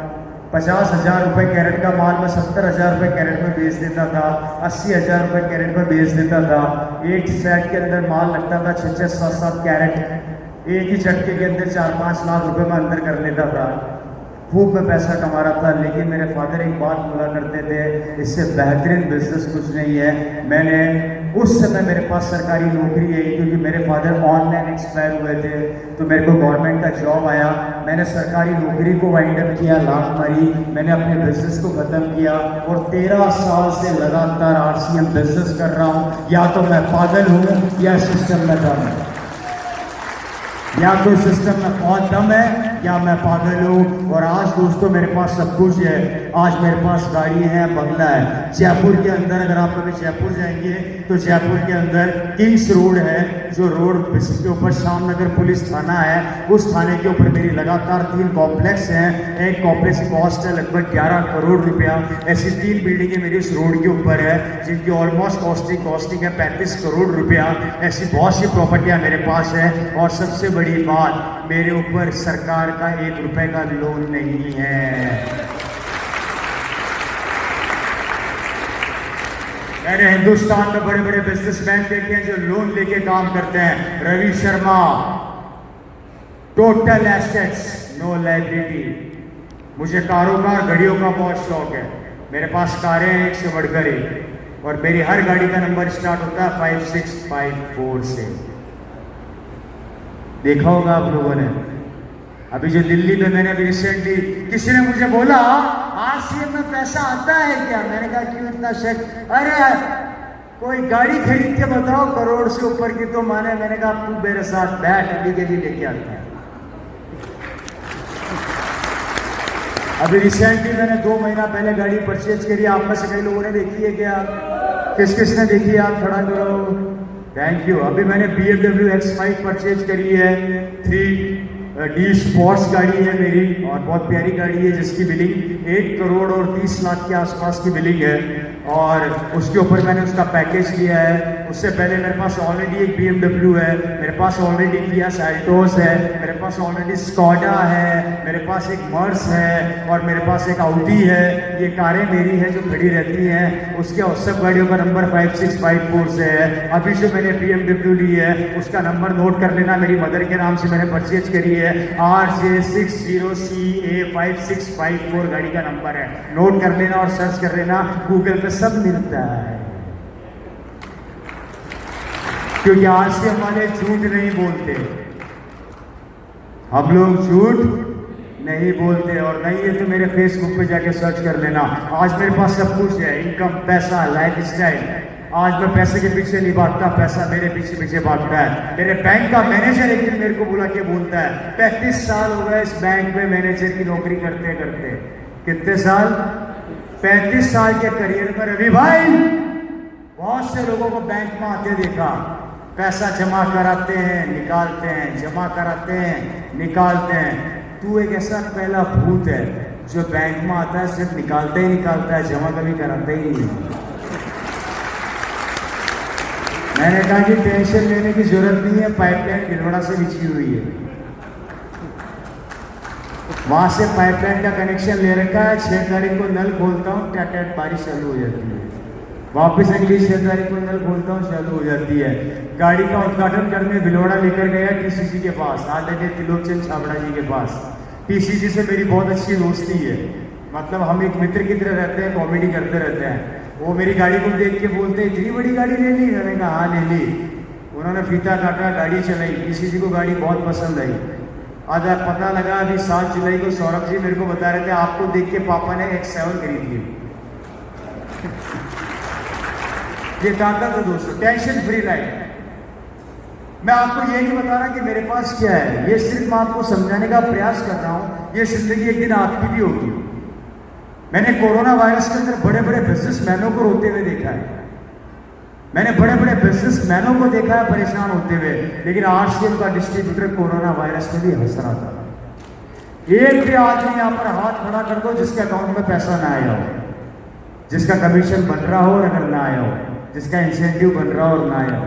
50,000 रुपये कैरेट का माल मैं 70,000 रुपये कैरेट में बेच देता था, 80,000 रुपये कैरेट में बेच देता था। एक सेट के अंदर माल लगता था 6-6, 7-7 कैरेट। एक ही झटके के अंदर 4-5 लाख रुपए में अंदर कर लेता था। खूब मैं पैसा कमा रहा था। लेकिन मेरे फादर एक बात बोला करते थे, इससे बेहतरीन बिजनेस कुछ नहीं है। मैंने उस समय मेरे पास सरकारी नौकरी है, क्योंकि मेरे फादर ऑनलाइन एक्सपायर हुए थे, तो मेरे को गवर्नमेंट का जॉब आया। मैंने सरकारी नौकरी को वाइंड अप किया, लात मारी, मैंने अपने बिजनेस को ख़त्म किया, और 13 साल से लगातार RCM बिजनेस कर रहा हूँ। या तो मैं पागल हूँ या सिस्टम में दम है, या तो सिस्टम में बहुत दम है या मैं पागल हूँ। और आज दोस्तों मेरे पास सब कुछ है। आज मेरे पास गाड़ी है, बंगला है। जयपुर के अंदर अगर आप कभी जयपुर जाएंगे तो जयपुर के अंदर किंग्स रोड है, जो रोड के ऊपर श्यामनगर पुलिस थाना है, उस थाने के ऊपर मेरी लगातार 3 कॉम्प्लेक्स हैं। एक कॉम्प्लेक्स की कॉस्ट है लगभग 11 करोड़ रुपया। ऐसी 3 बिल्डिंगें मेरी उस रोड के ऊपर है, जिनकी ऑलमोस्ट कॉस्टिंग है 35 करोड़ रुपया। ऐसी बहुत सी प्रॉपर्टियाँ मेरे पास है। और सबसे बड़ी बात, मेरे ऊपर सरकार का 1 रुपए का लोन नहीं है। मैंने हिंदुस्तान में बड़े बड़े बिजनेसमैन देखे हैं जो लोन लेके काम करते हैं। Ravi Sharma, total assets, no liability. मुझे कारोबार, घड़ियों का बहुत शौक है। मेरे पास कारें हैं एक से बढ़कर एक, और मेरी हर गाड़ी का नंबर स्टार्ट होता है 5654 से। देखा होगा आप लोगों ने। अभी जो दिल्ली में मैंने अभी रिसेंटली, किसी ने मुझे बोला RCM में पैसा आता है क्या? मैंने कहा क्यों इतना शक? अरे कोई गाड़ी खरीद के बताओ करोड़ से ऊपर की तो माने। मैंने कहा तू मेरे साथ बैठ, अभी के भी लेके आता है। अभी रिसेंटली मैंने 2 महीना पहले गाड़ी परचेज करी। आप में से कई लोगों ने देखी है क्या? किस किस ने देखी है? आप खड़ा करो, थैंक यू। अभी मैंने BMW X5 परचेज करी है। 3D स्पोर्ट्स गाड़ी है मेरी, और बहुत प्यारी गाड़ी है, जिसकी बिलिंग 1 करोड़ और 30 लाख के आसपास की बिलिंग है। और उसके ऊपर मैंने उसका पैकेज लिया है। उससे पहले मेरे पास ऑलरेडी एक BMW है, मेरे पास ऑलरेडी Kia Seltos है, मेरे पास ऑलरेडी स्कॉडा है, मेरे पास एक मर्स है, और मेरे पास एक Audi है। ये कारें मेरी हैं जो खड़ी रहती हैं। उसके और सब गाड़ियों का नंबर 5654 से है। अभी जो मैंने BMW ली है उसका नंबर नोट कर लेना, मेरी मदर के नाम से मैंने परचेज करी है। RJ60CA5654 गाड़ी का नंबर है, नोट कर लेना और सर्च कर लेना, गूगल पे सब मिलता है। क्योंकि RCM वाले झूठ नहीं बोलते, हम लोग झूठ नहीं बोलते। और नहीं है तो मेरे फेसबुक पे जाके सर्च कर लेना। आज मेरे पास सब कुछ है, इनकम, पैसा, लाइफ स्टाइल। आज मैं पैसे के पीछे नहीं भागता, पैसा मेरे पीछे पीछे भागता है। मेरे बैंक का मैनेजर एक दिन मेरे को बुला के बोलता है, 35 साल हो गए इस बैंक में मैनेजर की नौकरी करते करते। कितने साल? 35 साल के करियर में रवि भाई बहुत से लोगों को बैंक में आते देखा, पैसा जमा कराते हैं, निकालते हैं, जमा कराते हैं, निकालते हैं। तू एक ऐसा पहला भूत है जो बैंक में आता है, सिर्फ निकालता ही निकालता है, जमा कभी कराता ही नहीं। मैंने कहा कि टेंशन लेने की जरूरत नहीं है, पाइपलाइन भिलवाड़ा से बिछी हुई है, वहां से पाइपलाइन का कनेक्शन ले रखा है। 6 तारीख को नल खोलता हूँ, टैट बारिश चालू हो जाती है। वापस अगली 6 तारीख को नल खोलता हूँ, चालू हो जाती है। गाड़ी का उद्घाटन करने भिलवाड़ा लेकर गया टीसीजी के पास, आदरणीय त्रिलोकचंद छाबड़ा जी के पास। टीसीजी से मेरी बहुत अच्छी दोस्ती है, मतलब हम एक मित्र की तरह रहते हैं, कॉमेडी करते रहते हैं। वो मेरी गाड़ी को देख के बोलते हैं इतनी बड़ी गाड़ी ले ली? मैंने कहा हाँ ले ली। उन्होंने फीता काटा, गाड़ी चलाई, टीसीजी को गाड़ी बहुत पसंद आई। आज पता लगा अभी 7 जुलाई को सौरभ जी मेरे को बता रहे थे आपको देख के पापा ने X7 खरीद ली। ये ताकत है दोस्तों, टेंशन फ्री लाइफ। मैं आपको ये नहीं बता रहा कि मेरे पास क्या है, ये सिर्फ मैं आपको समझाने का प्रयास कर रहा हूं। ये जिंदगी एक दिन आपकी भी होगी। मैंने कोरोना वायरस के अंदर बड़े बड़े बिजनेसमैनों को रोते हुए देखा है, मैंने बड़े बड़े बिजनेसमैनों को देखा है परेशान होते हुए, लेकिन आरसीएम का डिस्ट्रीब्यूटर कोरोना वायरस में भी हंस रहा था। एक भी आदमी यहाँ पर हाथ खड़ा कर दो जिसके अकाउंट में पैसा ना आया हो, जिसका कमीशन बन रहा हो और अगर ना आया हो, जिसका इंसेंटिव बन रहा हो और ना आया हो।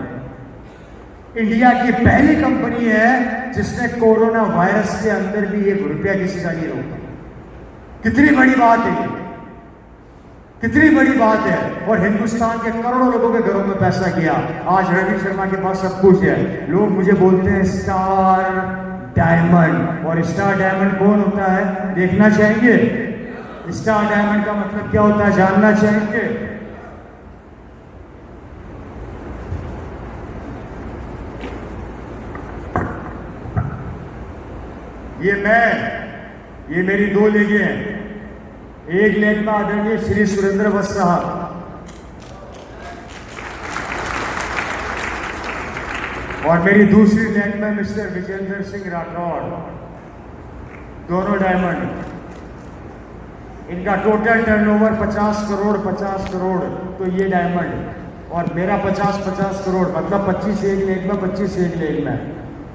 इंडिया की पहली कंपनी है जिसने कोरोना वायरस के अंदर भी 1 रुपया किसी का नहीं रोका। कितनी बड़ी बात है, कितनी बड़ी बात है। और हिंदुस्तान के करोड़ों लोगों के घरों में पैसा किया। आज रवि शर्मा के पास सब कुछ है। लोग मुझे बोलते हैं स्टार डायमंड, और स्टार डायमंड कौन होता है देखना चाहेंगे? स्टार डायमंड का मतलब क्या होता है जानना चाहेंगे? ये मेरी 2 लेगे हैं। एक लेग में आदरणीय श्री सुरेंद्र वत्स साहब, और मेरी दूसरी लेग में मिस्टर विजेंद्र सिंह राठौर, दोनों डायमंड। इनका टोटल टर्नओवर 50 करोड़ 50 करोड़, तो ये डायमंड, और मेरा 50 करोड़, मतलब 25 एक लेग में 25 एक लेग में,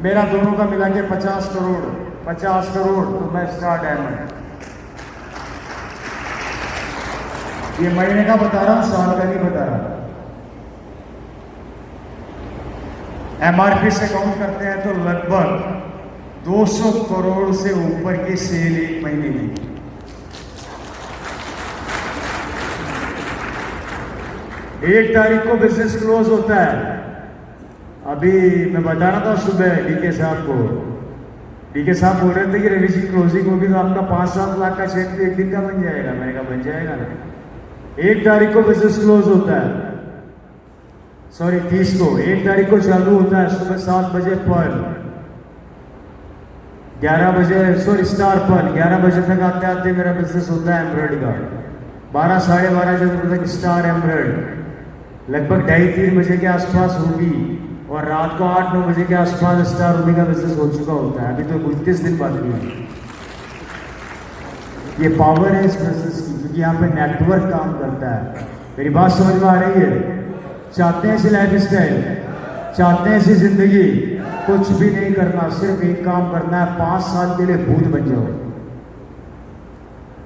मेरा दोनों का मिला के 50 करोड़, तो मैं स्टार डायमंड। ये महीने का बता रहा हूं, साल का नहीं बता रहा। एमआरपी से काउंट करते हैं तो लगभग 200 करोड़ से ऊपर की सेल एक महीने की। एक तारीख को बिजनेस क्लोज होता है। अभी मैं बता रहा था सुबह डीके साहब को, डीके साहब बोल रहे थे कि रवि जी क्लोजिंग होगी तो आपका 5-7 लाख का चेक एक दिन का बन जाएगा। मैंने कहा बन जाएगा ना। 1 तारीख को बिजनेस क्लोज होता है, सॉरी 30 को। 1 तारीख को चालू होता है सुबह 7 बजे पर, 11 बजे सॉरी स्टार पर 11 बजे तक आते आते मेरा बिजनेस होता है एमरल्ड का। 12 साढ़े 12 बजे तक स्टार एमरल्ड लगभग 2:30-3 बजे के आसपास होगी, और रात को 8-9 बजे के आसपास स्टार रूबी का बिजनेस हो चुका होता है। अभी तो 29 दिन बाकी है। ये पावर है इस बिजनेस की, क्योंकि यहाँ पे नेटवर्क काम करता है। मेरी बात समझ में आ रही है? चाहते हैं ऐसी लाइफ स्टाइल, चाहते हैं ऐसी जिंदगी, कुछ भी नहीं करना, सिर्फ एक काम करना है, 5 साल के लिए भूत बन जाओ।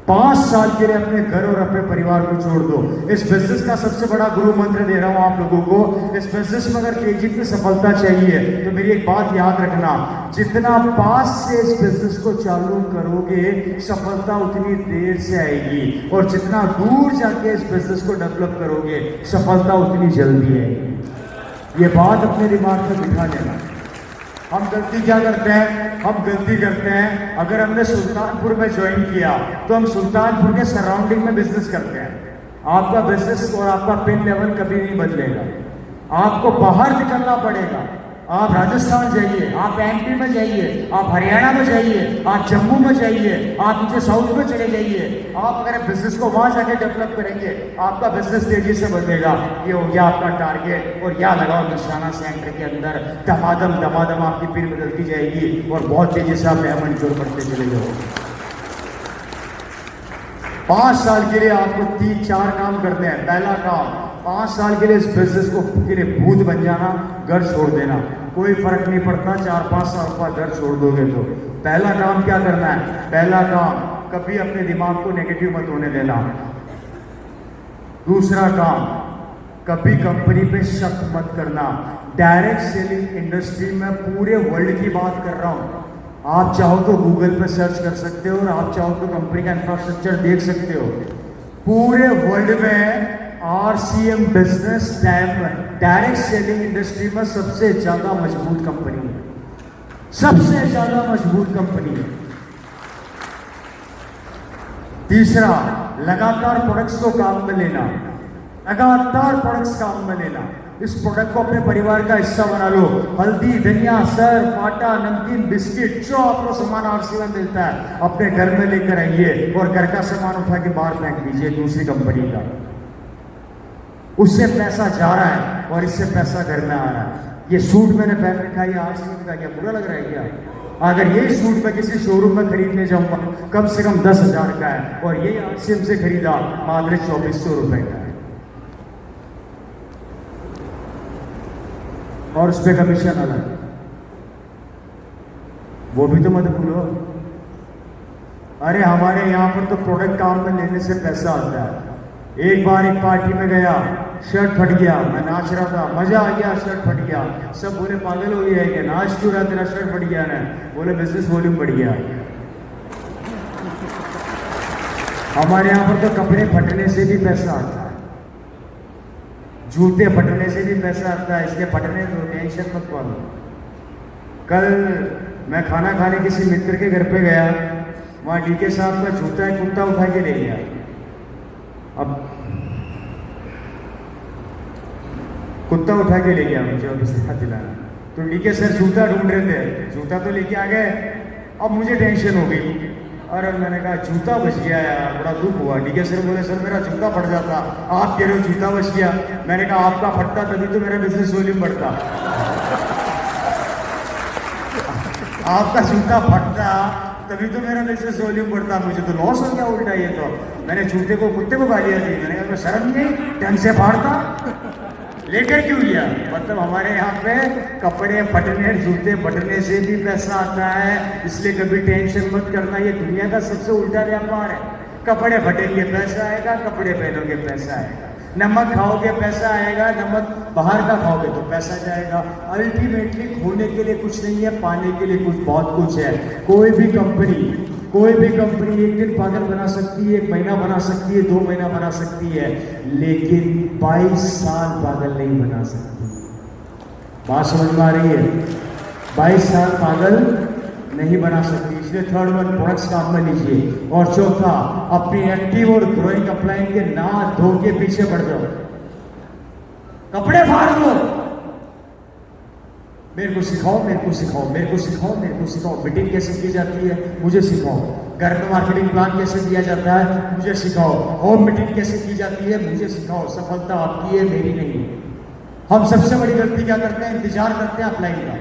5 साल के लिए अपने घर और अपने परिवार को छोड़ दो। इस बिजनेस का सबसे बड़ा गुरु मंत्र दे रहा हूं आप लोगों को। इस बिजनेस में अगर तेजी में सफलता चाहिए तो मेरी एक बात याद रखना, जितना पास से इस बिजनेस को चालू करोगे सफलता उतनी देर से आएगी, और जितना दूर जाके इस बिजनेस को डेवलप करोगे सफलता उतनी जल्दी आएगी। ये बात अपने दिमाग में बिठा लेना। हम गलती क्या करते हैं? हम गलती करते हैं, अगर हमने सुल्तानपुर में ज्वाइन किया तो हम सुल्तानपुर के सराउंडिंग में बिजनेस करते हैं। आपका बिजनेस और आपका पिन लेवल कभी नहीं बदलेगा। आपको बाहर निकलना पड़ेगा। आप राजस्थान जाइए, आप एमपी में जाइए, आप हरियाणा में जाइए, आप जम्मू में जाइए, आप नीचे साउथ में चले जाइए। आप अगर बिजनेस को वहां जाके डेवलप करेंगे आपका बिजनेस तेजी से बढ़ेगा। ये हो गया आपका टारगेट, और या लगाओ निशाना सेंटर के अंदर, दमादम आपकी पिन बदलती जाएगी और बहुत तेजी से आप डायमंड जोड़ करते चले जाओगे। 5 साल के लिए आपको 3-4 काम करते हैं। पहला काम, 5 साल के लिए इस बिजनेस को के लिए भूत बन जाना, घर छोड़ देना। कोई फर्क नहीं पड़ता, 4-5 साल बाद घर छोड़ दोगे तो। पहला काम क्या करना है? पहला काम, कभी अपने दिमाग को नेगेटिव मत होने देना। दूसरा काम, कभी कंपनी पे शक मत करना। डायरेक्ट सेलिंग इंडस्ट्री में पूरे वर्ल्ड की बात कर रहा हूँ। आप चाहो तो गूगल पे सर्च कर सकते हो और आप चाहो तो कंपनी का इंफ्रास्ट्रक्चर देख सकते हो। पूरे वर्ल्ड में RCM business direct selling industry में सबसे ज्यादा मजबूत कंपनी है, सबसे ज्यादा मजबूत कंपनी है। तीसरा, लगातार प्रोडक्ट्स को काम में लेना, लगातार प्रोडक्ट्स काम में लेना। इस प्रोडक्ट को अपने परिवार का हिस्सा बना लो। हल्दी, धनिया, सर्फ, आटा, नमकीन, बिस्किट, जो आपको सामान RCM में मिलता है अपने घर में लेकर आइए और घर का सामान उठा के बाहर फेंक दीजिए दूसरी कंपनी का। उससे पैसा जा रहा है और इससे पैसा घर में आ रहा है। ये सूट मैंने पहन रखा है, ये RCM का, क्या बुरा लग रहा है क्या? अगर ये सूट मैं किसी शोरूम में खरीदने जाऊंगा कम से कम 10,000 का है और ये RCM से खरीदा मात्र 2400 रुपए का है, और उस पर कमीशन अलग, वो भी तो मत भूलो। अरे हमारे यहाँ पर तो प्रोडक्ट काम में लेने से पैसा आता है। एक बार एक पार्टी में गया, शर्ट फट गया, मैं नाच रहा था, मजा आ गया, शर्ट फट गया। सब बोले पागल हो गया है क्या, नाच क्यों रहा, तेरा शर्ट फट गया ना? बोले बिजनेस वॉल्यूम बढ़ गया। हमारे यहाँ पर तो कपड़े फटने से भी पैसा आता है, जूते फटने से भी पैसा आता है, इसलिए फटने दो, टेंशन मत पालो। कल मैं खाना खाने किसी मित्र के घर पे गया, वहाँ DK साहब का जूता एक कुत्ता उठा के ले गया। अब कुत्ता उठा के ले गया मुझे और उससे हाथ दिलाना, तो DK सर जूता ढूंढ रहे थे, जूता तो लेके आ गए। अब मुझे टेंशन हो गई, और मैंने कहा जूता बच गया यार, बड़ा दुख हुआ। DK सर बोले सर मेरा जूता फट जाता, आप कह रहे हो जूता बच गया। मैंने कहा आपका फटता तभी तो मेरा बिजनेस वॉल्यूम बढ़ता। आपका जूता फटता तभी तो मेरा बिजनेस वॉल्यूम बढ़ता, मुझे तो लॉस हो गया उल्टा। ये तो मैंने जूते को कुत्ते को गालियां दी, मैंने कहा शर्म नहीं, ढंग से फाड़ता, लेकर क्यों गया? मतलब हमारे यहाँ पे कपड़े फटने, जूते फटने से भी पैसा आता है, इसलिए कभी टेंशन मत करना। ये दुनिया का सबसे उल्टा व्यापार है। कपड़े फटेंगे पैसा आएगा, कपड़े पहनोगे पैसा आएगा, नमक खाओगे पैसा आएगा, नमक बाहर का खाओगे तो पैसा जाएगा। अल्टीमेटली खोने के लिए कुछ नहीं है, पाने के लिए कुछ बहुत कुछ है। कोई भी कंपनी एक दिन पागल बना सकती है, 1 महीना बना सकती है, 2 महीना बना सकती है, लेकिन 22 साल पागल नहीं बना सकती। बात समझ में आ रही है? 22 साल पागल नहीं बना सकती। इसलिए थर्ड वन, प्रोडक्ट्स काम में लीजिए। और चौथा, अपनी एक्टिव और ग्रोइंग अपलाइन के ना धो के पीछे बढ़ जाओ, कपड़े फाड़ लो, मेरे को सिखाओ, मेरे को सिखाओ, मेरे को सिखाओ, मेरे को सिखाओ। मीटिंग कैसे की जाती है मुझे सिखाओ, घर में मार्केटिंग प्लान कैसे दिया जाता है मुझे सिखाओ, होम मीटिंग कैसे की जाती है मुझे सिखाओ। सफलता आपकी है, मेरी नहीं। हम सबसे बड़ी गलती क्या करते हैं? इंतजार करते हैं अपलाइन का।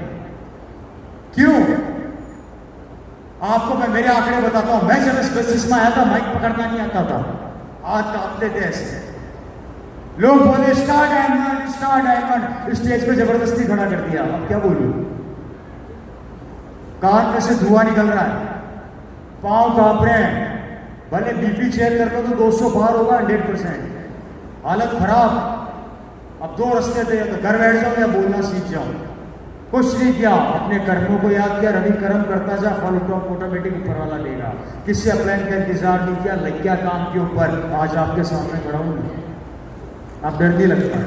क्यों? आपको मैं मेरे आंकड़े बताता हूं। मैं जब इस बिजनेस में आया था माइक पकड़ना नहीं आता था, आज कांपते थे ऐसे। लोग बोले star diamond, star diamond, stage पे जबरदस्ती खड़ा कर दिया। अब क्या बोलूं? कान में से धुआं निकल रहा है, पांव कांप रहे हैं, भले BP चेक कर लो तो 200 पार होगा 100%। हालत खराब। अब 2 रास्ते थे, या तो घर बैठ जाओ या बोलना सीख जाओ। कुछ नहीं किया, अपने कर्मों को याद किया, रवि कर्म करता जा, फल तो ऑटोमेटिक ऊपर वाला देगा। किसी अपलाइन का इंतजार नहीं किया, लग गया काम के ऊपर, आज आपके सामने खड़ा हूं। अब डर नहीं लगता।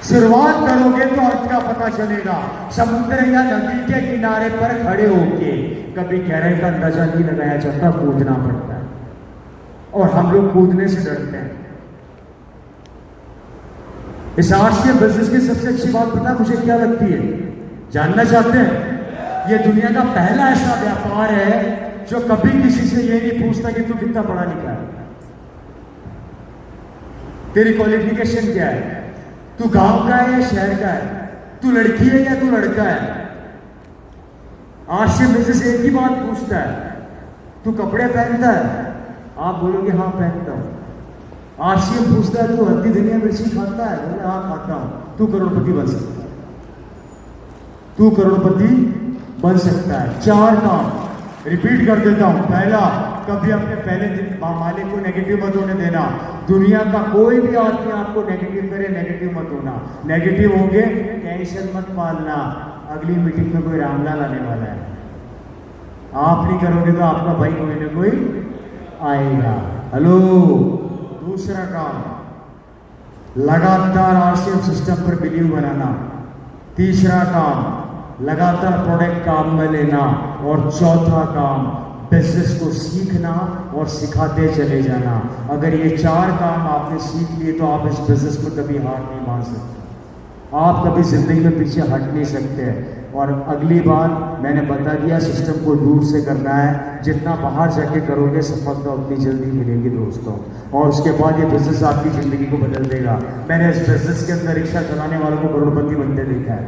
शुरुआत करोगे तो अर्थ का पता चलेगा। समुद्र या नदी के किनारे पर खड़े होके कभी गहराई का अंदाजा नहीं लगाया जाता, कूदना पड़ता है, और हम लोग कूदने से डरते हैं। इस RCM बिजनेस की सबसे अच्छी बात पता मुझे क्या लगती है? जानना चाहते हैं? ये दुनिया का पहला ऐसा व्यापार है जो कभी किसी से ये नहीं पूछता कि तू कितना पढ़ा लिखा है, तेरी क्वालिफिकेशन क्या है, तू गांव का है या शहर का है, तू लड़की है या तू लड़का है। RCM बिजनेस एक ही बात पूछता है, तू कपड़े पहनता है? आप बोलोगे हाँ पहनता हूं। RCM पूछता है, तू हल्दी धनिया मिर्ची खाता है? बोले हाँ खाता हूं। तू करोड़पति बन सकता है, तू करोड़पति बन सकता है। 4 काम रिपीट कर देता हूं। पहला, कभी अपने पहले दिन मालिक को नेगेटिव मत होने देना। दुनिया का कोई भी आदमी आपको नेगेटिव करे, नेगेटिव मत होना। नेगेटिव होंगे, टेंशन मत पालना, अगली मीटिंग में कोई रामलाल आने वाला है। आप नहीं करोगे तो आपका भाई कोई ना कोई आएगा। हेलो। दूसरा काम, लगातार आरसीएम सिस्टम पर बिलीव बनाना। तीसरा काम, लगातार प्रोडक्ट काम में लेना। और चौथा काम, बिजनेस को सीखना और सिखाते चले जाना। अगर ये 4 काम आपने सीख लिए तो आप इस बिजनेस में कभी हार नहीं मान सकते, आप कभी जिंदगी में पीछे हट नहीं सकते। और अगली बार मैंने बता दिया, सिस्टम को दूर से करना है। जितना बाहर जाके करोगे सफलता उतनी जल्दी मिलेगी दोस्तों। और उसके बाद ये बिजनेस आपकी ज़िंदगी को बदल देगा। मैंने इस बिजनेस के अंदर रिक्शा चलाने वालों को करोड़पति बनते देखा है।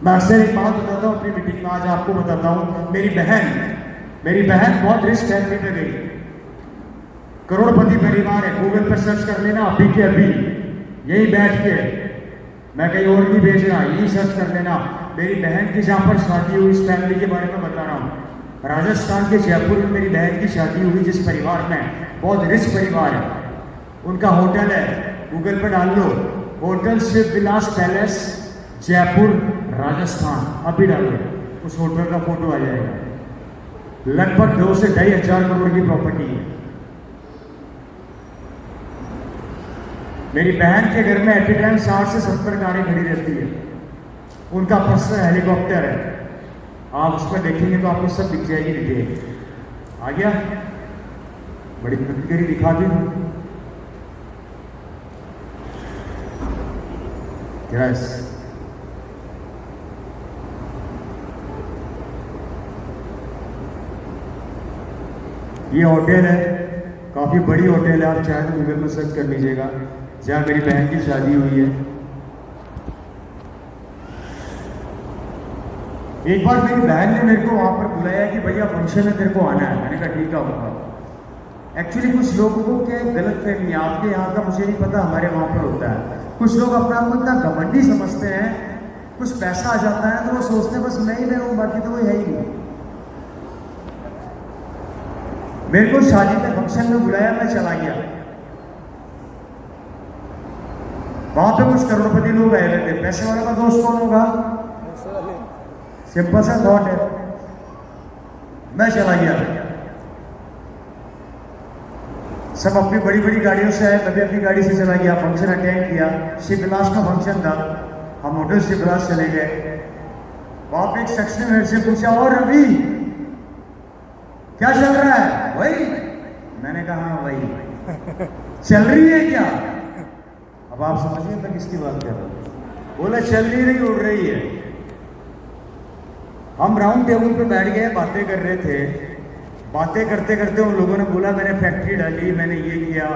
मैं अक्सर एक बात बताता हूँ अपनी मीटिंग में, आज आपको बताता हूँ। मेरी बहन बहुत रिच फैमिली में गई, करोड़पति परिवार है। गूगल पर सर्च कर लेना अभी के अभी, यही बैठ के, मैं कहीं और नहीं भेज रहा, यही सर्च कर लेना। मेरी बहन की जहाँ पर शादी हुई, इस फैमिली के बारे में बता रहा हूँ। राजस्थान के जयपुर में मेरी बहन की शादी हुई, जिस परिवार में, बहुत रिच परिवार है। उनका होटल है, गूगल पर डाल लो, होटल शिव विलास पैलेस जयपुर राजस्थान, अभी डालो, उस होटल का फोटो आ जाएगा। लगभग 2 से 2.5 हजार करोड़ की प्रॉपर्टी है। मेरी बहन के घर में एट ए टाइम 60 से 70 कारें खड़ी रहती है। उनका पर्सनल हेलीकॉप्टर है, आप उस पर देखेंगे तो आपको सब दिख जाएगी डिटेल। आ गया, बड़ी करी दिखा दी यस। ये होटल है, काफ़ी बड़ी होटल है, आप चाहे तो गूगल में सर्च कर लीजिएगा, जहाँ मेरी बहन की शादी हुई है। एक बार मेरी बहन ने मेरे को वहाँ पर बुलाया कि भैया फंक्शन है, तेरे को आना है। मैंने कहा ठीक है होगा। एक्चुअली कुछ लोगों को क्या गलत फहमी है, आपके यहाँ का मुझे नहीं पता, हमारे वहाँ पर होता है। कुछ लोग अपने आप को इतना घमंडी समझते हैं, कुछ पैसा आ जाता है तो वो सोचते हैं बस मैं ही रहूँ, बाकी तो कोई है ही नहीं। मेरे को शादी के फंक्शन में बुलाया, मैं चला गया। वहां पे कुछ करोड़पति लोग आए हुए थे। पैसे वाले का दोस्त कौन होगा? सिंपल सा थॉट है। मैं चला गया, सब अपनी बड़ी बड़ी गाड़ियों से आए, मैं भी अपनी गाड़ी से चला गया। फंक्शन अटेंड किया, शिवविलास का फंक्शन था। हम होटल शिवविलास चले गए। वहां पे एक शख्स ने मेरे से पूछा, और रवि क्या चल रहा है? वही। मैंने कहा हाँ वही। चल रही है क्या? अब आप समझिए मैं किसकी बात कर रहा हूँ। बोला चल रही नहीं, उड़ रही है। हम राउंड टेबल पे बैठ गए, बातें कर रहे थे। बातें करते करते उन लोगों ने बोला मैंने फैक्ट्री डाली, मैंने ये किया,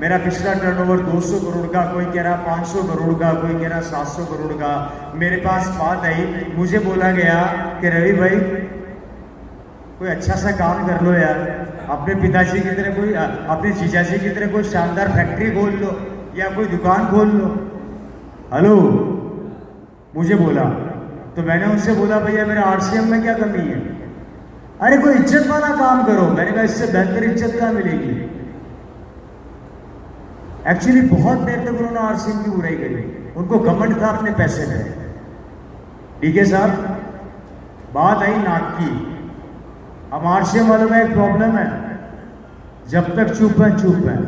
मेरा पिछला टर्नओवर 200 करोड़ का, कोई कह रहा 500 करोड़ का, कोई कह रहा 700 करोड़ का। मेरे पास बात आई, मुझे बोला गया कि रवि भाई कोई अच्छा सा काम कर लो यार, अपने पिताजी की तरह कोई, अपने जीजाजी की तरह कोई शानदार फैक्ट्री खोल लो या कोई दुकान खोल लो। हेलो, मुझे बोला तो मैंने उनसे बोला भैया मेरा आरसीएम में क्या कमी है? अरे कोई इज्जत वाला काम करो। मैंने कहा इससे बेहतर इज्जत क्या मिलेगी? एक्चुअली बहुत देर तक उन्होंने आरसीएम की बुराई करी, उनको घमंड था अपने पैसे में। ठीक है साहब, बात आई नाक की। अब आरसीएम वालों में एक प्रॉब्लम है, जब तक चुप है चुप है,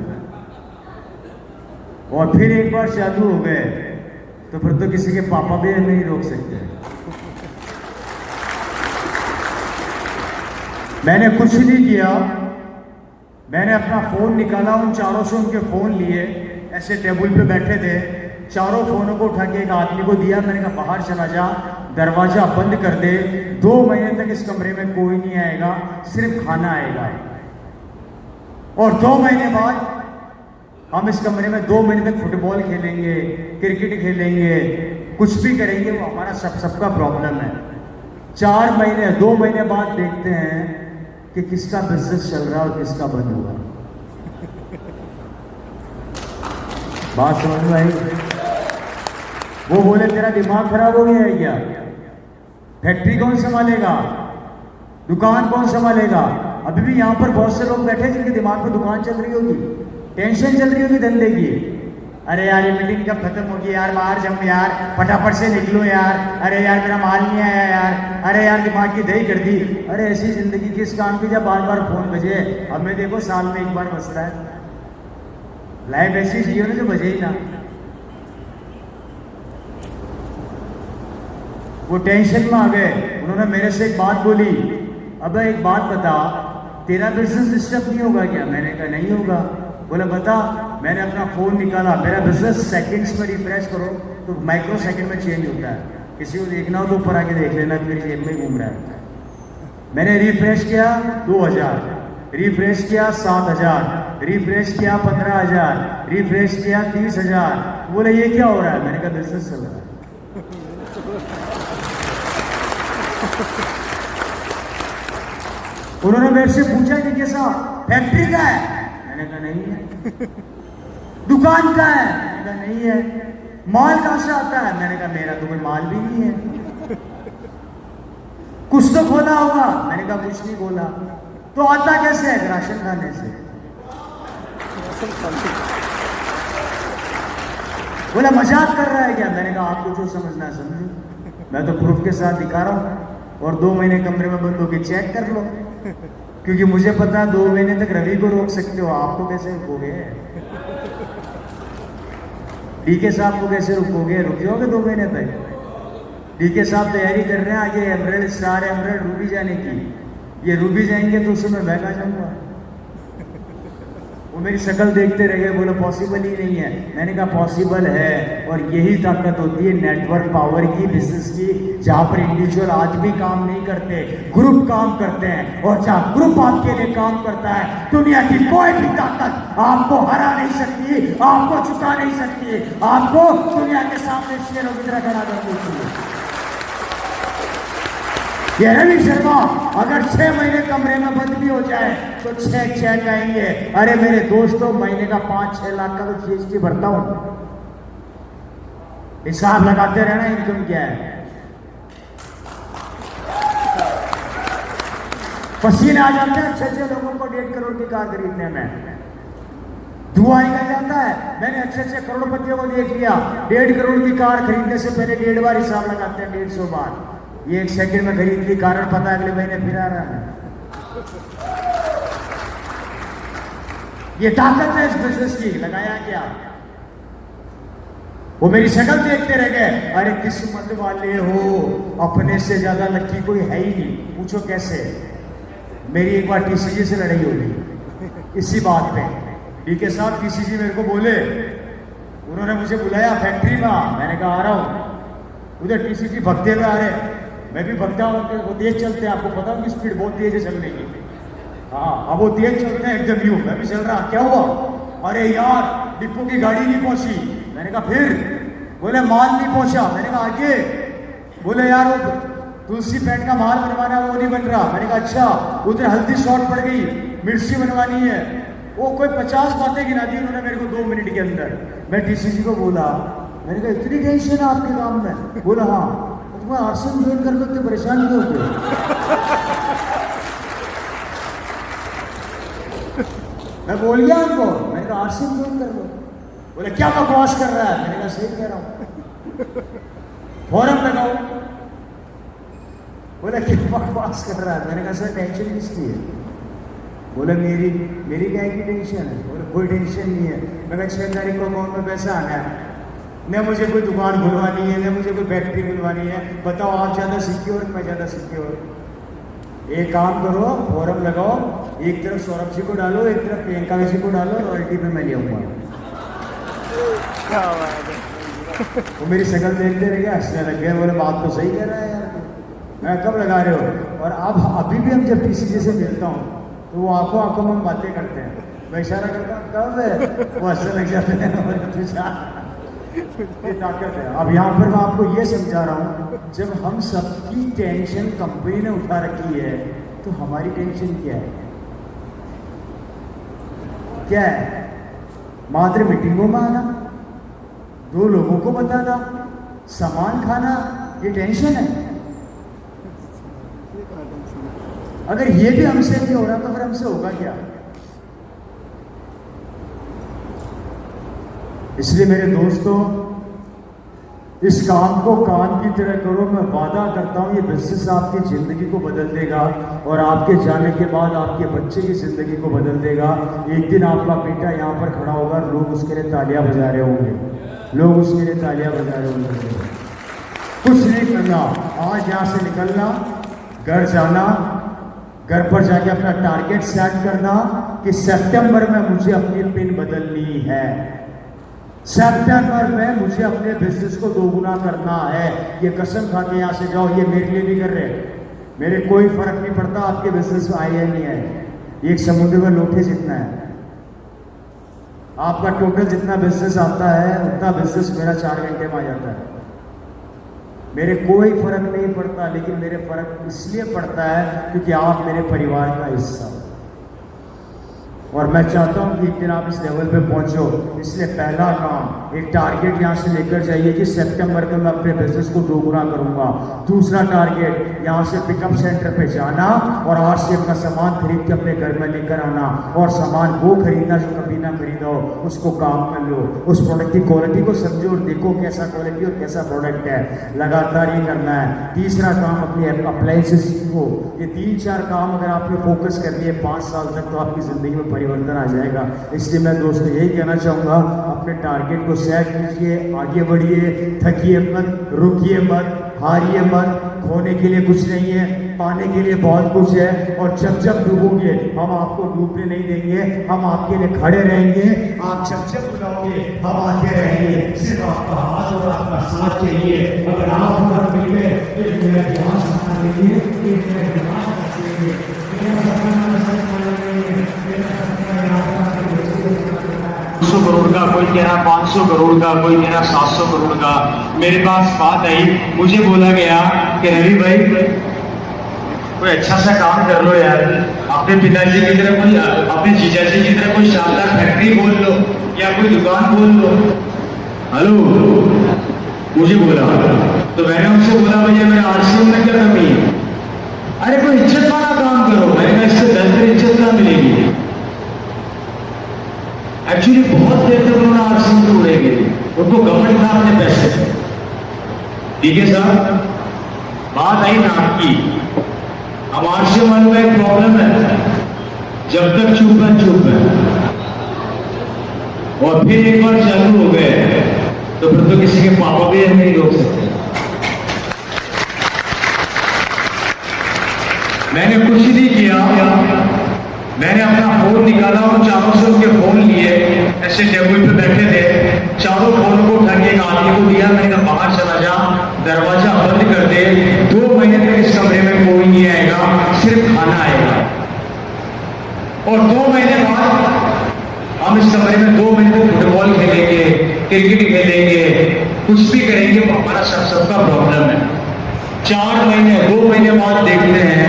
और फिर एक बार चालू हो गए तो फिर तो किसी के पापा भी नहीं रोक सकते। मैंने कुछ नहीं किया, मैंने अपना फोन निकाला, उन चारों से उनके फोन लिए, ऐसे टेबल पे बैठे थे, चारों फोनों को उठा के एक आदमी को दिया। मैंने कहा बाहर चला जा, दरवाजा बंद कर दे, 2 महीने तक इस कमरे में कोई नहीं आएगा, सिर्फ खाना आएगा। और 2 महीने बाद हम इस कमरे में 2 महीने तक फुटबॉल खेलेंगे, क्रिकेट खेलेंगे, कुछ भी करेंगे, वो हमारा सबका प्रॉब्लम है। 4 महीने 2 महीने बाद देखते हैं कि किसका बिजनेस चल रहा है और किसका बंद हुआ। बात समझ में आई? वो बोले तेरा दिमाग खराब हो गया है क्या? फैक्ट्री कौन संभालेगा? दुकान कौन संभालेगा? अभी भी यहाँ पर बहुत से लोग बैठे हैं जिनके दिमाग में दुकान चल रही होगी, टेंशन चल रही होगी धंधे की। अरे यार ये मीटिंग कब खत्म होगी यार, बाहर जाऊँ यार, फटाफट से निकलो यार, अरे यार मेरा माल नहीं आया यार, अरे यार दिमाग की दही कर दी। अरे ऐसी जिंदगी किस काम की जब बार बार फोन बजे। हमें देखो साल में एक बार बजता है। लाइफ ऐसी जियो ना जो बजे ही ना। वो टेंशन में आ गए। उन्होंने मेरे से एक बात बोली, अब एक बात बता, तेरा बिजनेस डिस्टर्ब नहीं होगा क्या? मैंने कहा नहीं होगा। बोला बता। मैंने अपना फोन निकाला, मेरा बिजनेस सेकंड्स में रिफ्रेश करो तो माइक्रो सेकंड में चेंज होता है। किसी को देखना हो तो ऊपर आके देख लेना कि मेरी जेब में घूम रहा है। मैंने रिफ्रेश किया 2000, रिफ्रेश किया 7000, रिफ्रेश किया 15000, रिफ्रेश किया 30000। बोले ये क्या हो रहा है? मैंने कहा बिजनेस चल रहा है। उन्होंने मेरे से पूछा कि कैसा फैक्ट्री का है? मैंने कहा नहीं है। दुकान का है? मैंने कहा नहीं है। माल कहां से आता है? मैंने कहा मेरा तो कोई माल भी नहीं है। कुछ तो खोला होगा? मैंने कहा कुछ नहीं खोला। तो आता कैसे है? राशन खाने से। बोला मजाक कर रहा है क्या? मैंने कहा आपको जो समझना है समझो, मैं तो प्रूफ के साथ दिखा रहा हूं। और 2 महीने कमरे में बंद होके चेक कर लो, क्योंकि मुझे पता है 2 महीने तक रवि को रोक सकते हो, आपको कैसे रोकोगे? डीके साहब को कैसे रुकोगे? रुक जाओगे 2 महीने तक? डीके साहब तैयारी कर रहे हैं आगे एमरेल्ड, स्टार एमरेल्ड, रूबी जाने की। ये रूबी जाएंगे तो उसमें मैं कहाँ जाऊंगा? वो मेरी शक्ल देखते रह गए, बोले पॉसिबल ही नहीं है। मैंने कहा पॉसिबल है, और यही ताकत होती है नेटवर्क पावर की, बिजनेस की, जहां पर इंडिविजुअल आज भी काम नहीं करते, ग्रुप काम करते हैं। और जहां ग्रुप आपके लिए काम करता है, दुनिया की कोई भी ताकत आपको हरा नहीं सकती, आपको चुका नहीं सकती, आपको दुनिया के सामने शेरों की तरह खड़ा कर देती है। ये रवि शर्मा अगर 6 महीने कमरे में बंद भी हो जाए तो 6 चेक आएंगे। अरे मेरे दोस्तों, महीने का 5-6 लाख का तो जीएसटी भरता हूं। हिसाब लगाते रहना इनकम क्या है। पसीने आ जाते हैं अच्छे लोगों को 1.5 करोड़ की कार खरीदने में, धुआं निकल जाता है। मैंने अच्छे करोड़पतियों को देख लिया, 1.5 करोड़ की कार खरीदने से पहले 1.5 बार हिसाब लगाते हैं, 150 बार। ये 1 सेकंड में खरीद ली, कारण पता अगले महीने फिर आ रहा है। ये ताकत है इस बिजनेस की, लगाया क्या? वो मेरी शक्ल देखते रह गए। अरे किस्मत वाले हो, अपने से ज्यादा लकी कोई है ही नहीं। पूछो कैसे? मेरी एक बार टीसीजी से लड़ाई हो गई इसी बात पे। डीके साहब टीसीजी मेरे को बोले, उन्होंने मुझे बुलाया फैक्ट्री में। मैंने कहा आ रहा हूं। उधर टीसीजी भगते हुए आ रहे, मैं भी भगता हूँ। वो तेज चलते हैं, आपको पता है कि स्पीड बहुत तेज है चलने की। हाँ, अब वो तेज चलते हैं एकदम यूं। मैं भी चल रहा, क्या हुआ? अरे यार डिपो की गाड़ी नहीं पहुंची। मैंने कहा फिर? बोले माल नहीं पहुंचा। मैंने कहा आगे? बोले यार वो तुलसी पेंट का माल बनवाना वो नहीं बन रहा। मैंने कहा अच्छा। उधर हल्दी शॉर्ट पड़ गई, मिर्ची बनवानी है। वो कोई 50 बातें गिना दी उन्होंने मेरे को 2 मिनट के अंदर। मैं टीसीजी को बोला, मैंने कहा इतनी टेंशन है आपके काम में? बोला हाँ। तुम्हें आरसीएम ज्वाइन कर लो, तो परेशान क्यों होते हो? मैं बोल गया उनको, मैंने कहा आरसीएम ज्वाइन कर लो। बोले क्या बकवास कर रहा है? मैंने कहा सही कह रहा हूं, फॉर्म लगाओ। बोले क्या बकवास कर रहा है? मैंने कहा सर टेंशन किसकी है? बोले मेरी क्या की टेंशन है? बोले कोई टेंशन नहीं है। मैं कहा 6 तारीख को अकाउंट में पैसा आना है, न मुझे कोई दुकान खुलवानी है, न मुझे कोई फैक्ट्री खुलवानी है। बताओ आप ज़्यादा सिक्योर, मैं ज़्यादा सिक्योर। एक काम करो, फॉर्म लगाओ, एक तरफ सौरभ जी को डालो, एक तरफ प्रियंका जी को डालो, रॉयल्टी पे मैं ले आऊँगा। वो मेरी शक्ल देखते रह गया, हंसने लग गए। बोले बात तो सही कह रहा है यार, मैं कब लगा रहे हो? और अब अभी भी हम जब टीसीजी से मिलता हूँ तो वो आंखों में बातें करते हैं। मैं इशारा करता हूँ कब है, वो हंसने लग जाते हैं। ये ताकत है। अब यहाँ पर मैं आपको ये समझा रहा हूँ, जब हम सबकी टेंशन कंपनी ने उठा रखी है तो हमारी टेंशन क्या है? क्या है? मात्र मीटिंगों में आना, 2 लोगों को बताना, सामान खाना, ये टेंशन है? अगर ये भी हमसे नहीं हो रहा तो फिर हमसे होगा क्या? इसलिए मेरे दोस्तों, इस काम को काम की तरह करो। मैं वादा करता हूँ ये बिजनेस आपकी ज़िंदगी को बदल देगा और आपके जाने के बाद आपके बच्चे की ज़िंदगी को बदल देगा। एक दिन आपका बेटा यहाँ पर खड़ा होगा, लोग उसके लिए तालियां बजा रहे होंगे, लोग उसके लिए तालियां बजा रहे होंगे। कुछ नहीं करना, आज यहाँ से निकलना, घर जाना, घर पर जाके अपना टारगेट सेट करना कि सितंबर में मुझे अपनी पिन बदलनी है, सितंबर में मुझे अपने बिजनेस को दोगुना करना है। ये कसम खा के यहाँ से जाओ, ये मेरे लिए नहीं कर रहे, मेरे कोई फर्क नहीं पड़ता आपके बिजनेस में आए या नहीं आए। एक समुद्र में लोटे जितना है, आपका टोटल जितना बिजनेस आता है उतना बिजनेस मेरा 4 घंटे में आ जाता है। मेरे कोई फर्क नहीं पड़ता, लेकिन मेरे फर्क इसलिए पड़ता है क्योंकि आप मेरे परिवार का हिस्सा हो और मैं चाहता हूं कि एक दिन आप इस लेवल पे पहुंचो। इसलिए पहला काम, एक टारगेट यहां से लेकर जाइए कि सितंबर में मैं अपने बिजनेस को दोगुना करूंगा। दूसरा टारगेट, यहां से पिकअप सेंटर पे जाना और आज से अपना सामान खरीद के अपने घर में लेकर आना, और सामान वो खरीदना जो कभी ना खरीदा हो, उसको काम में लो, उस प्रोडक्ट की क्वालिटी को समझो और देखो कैसा क्वालिटी और कैसा प्रोडक्ट है। लगातार ये करना है। तीसरा काम, अपनी अप्लायंसेस सीखो। ये 3-4 काम अगर आपने फोकस कर लिए 5 साल तक, तो आपकी जिंदगी में परिवर्तन आ जाएगा। इसलिए मैं दोस्तों यही कहना चाहूँगा, अपने टारगेट को सेट कीजिए, आगे बढ़िए, थकिए मत, रुकिए मत, हारिए मत। खोने के लिए कुछ नहीं है, पाने के लिए बहुत कुछ है। और जब जब डूबोगे, हम आपको डूबने नहीं देंगे, हम आपके लिए खड़े रहेंगे। आप जब जब बुलाओगे, हम आते रहेंगे। सिर्फ आपका हाथ और आपका साथ चाहिए। अगर आप हमारा मिल गए तो मेरा ध्यान सपना लेंगे, मेरा ध्यान रखेंगे, मेरा सपना करोड़ का, कोई कह रहा 500 करोड़ का, कोई कह रहा 700 करोड़ का। मेरे पास बात आई, मुझे बोला गया कि रवि भाई कोई अच्छा सा काम कर लो यार, अपने पिताजी की तरह कोई, अपने जीजा जी की तरह कोई शानदार फैक्ट्री खोल लो या कोई दुकान खोल लो। हेलो, मुझे बोला तो मैंने उनसे बोला भैया मेरा आरसीओ में क्या कमी है? अरे कोई इज्जत वाला काम करो। मैंने कहा इससे बेहतर इज्जत ना मिलेगी। एक्चुअली बहुत देर तक उन्होंने आरसीओ में उड़ेंगे, उनको गवर्नमेंट था अपने पैसे। ठीक है साहब, बात आई नाम की। अब आरसीओ वालों का एक प्रॉब्लम है, जब तक चुप है चुप है, और फिर एक बार चालू हो गए तो फिर तो किसी के पापा भी नहीं रोक सकते। मैंने कुछ नहीं किया, मैंने अपना फोन निकाला और चारों से उनके फोन लिए, ऐसे टेबल पे बैठे थे, चारों फोन को उठा के एक आदमी को दिया। मैंने कहा बाहर चला जा, दरवाजा बंद कर दे, 2 महीने तक इस कमरे में कोई नहीं आएगा, सिर्फ खाना आएगा। और 2 महीने बाद हम इस कमरे में 2 महीने तक फुटबॉल खेलेंगे, क्रिकेट खेलेंगे, कुछ भी करेंगे। हमारा सबका प्रॉब्लम है। 4 महीने 2 महीने बाद देखते हैं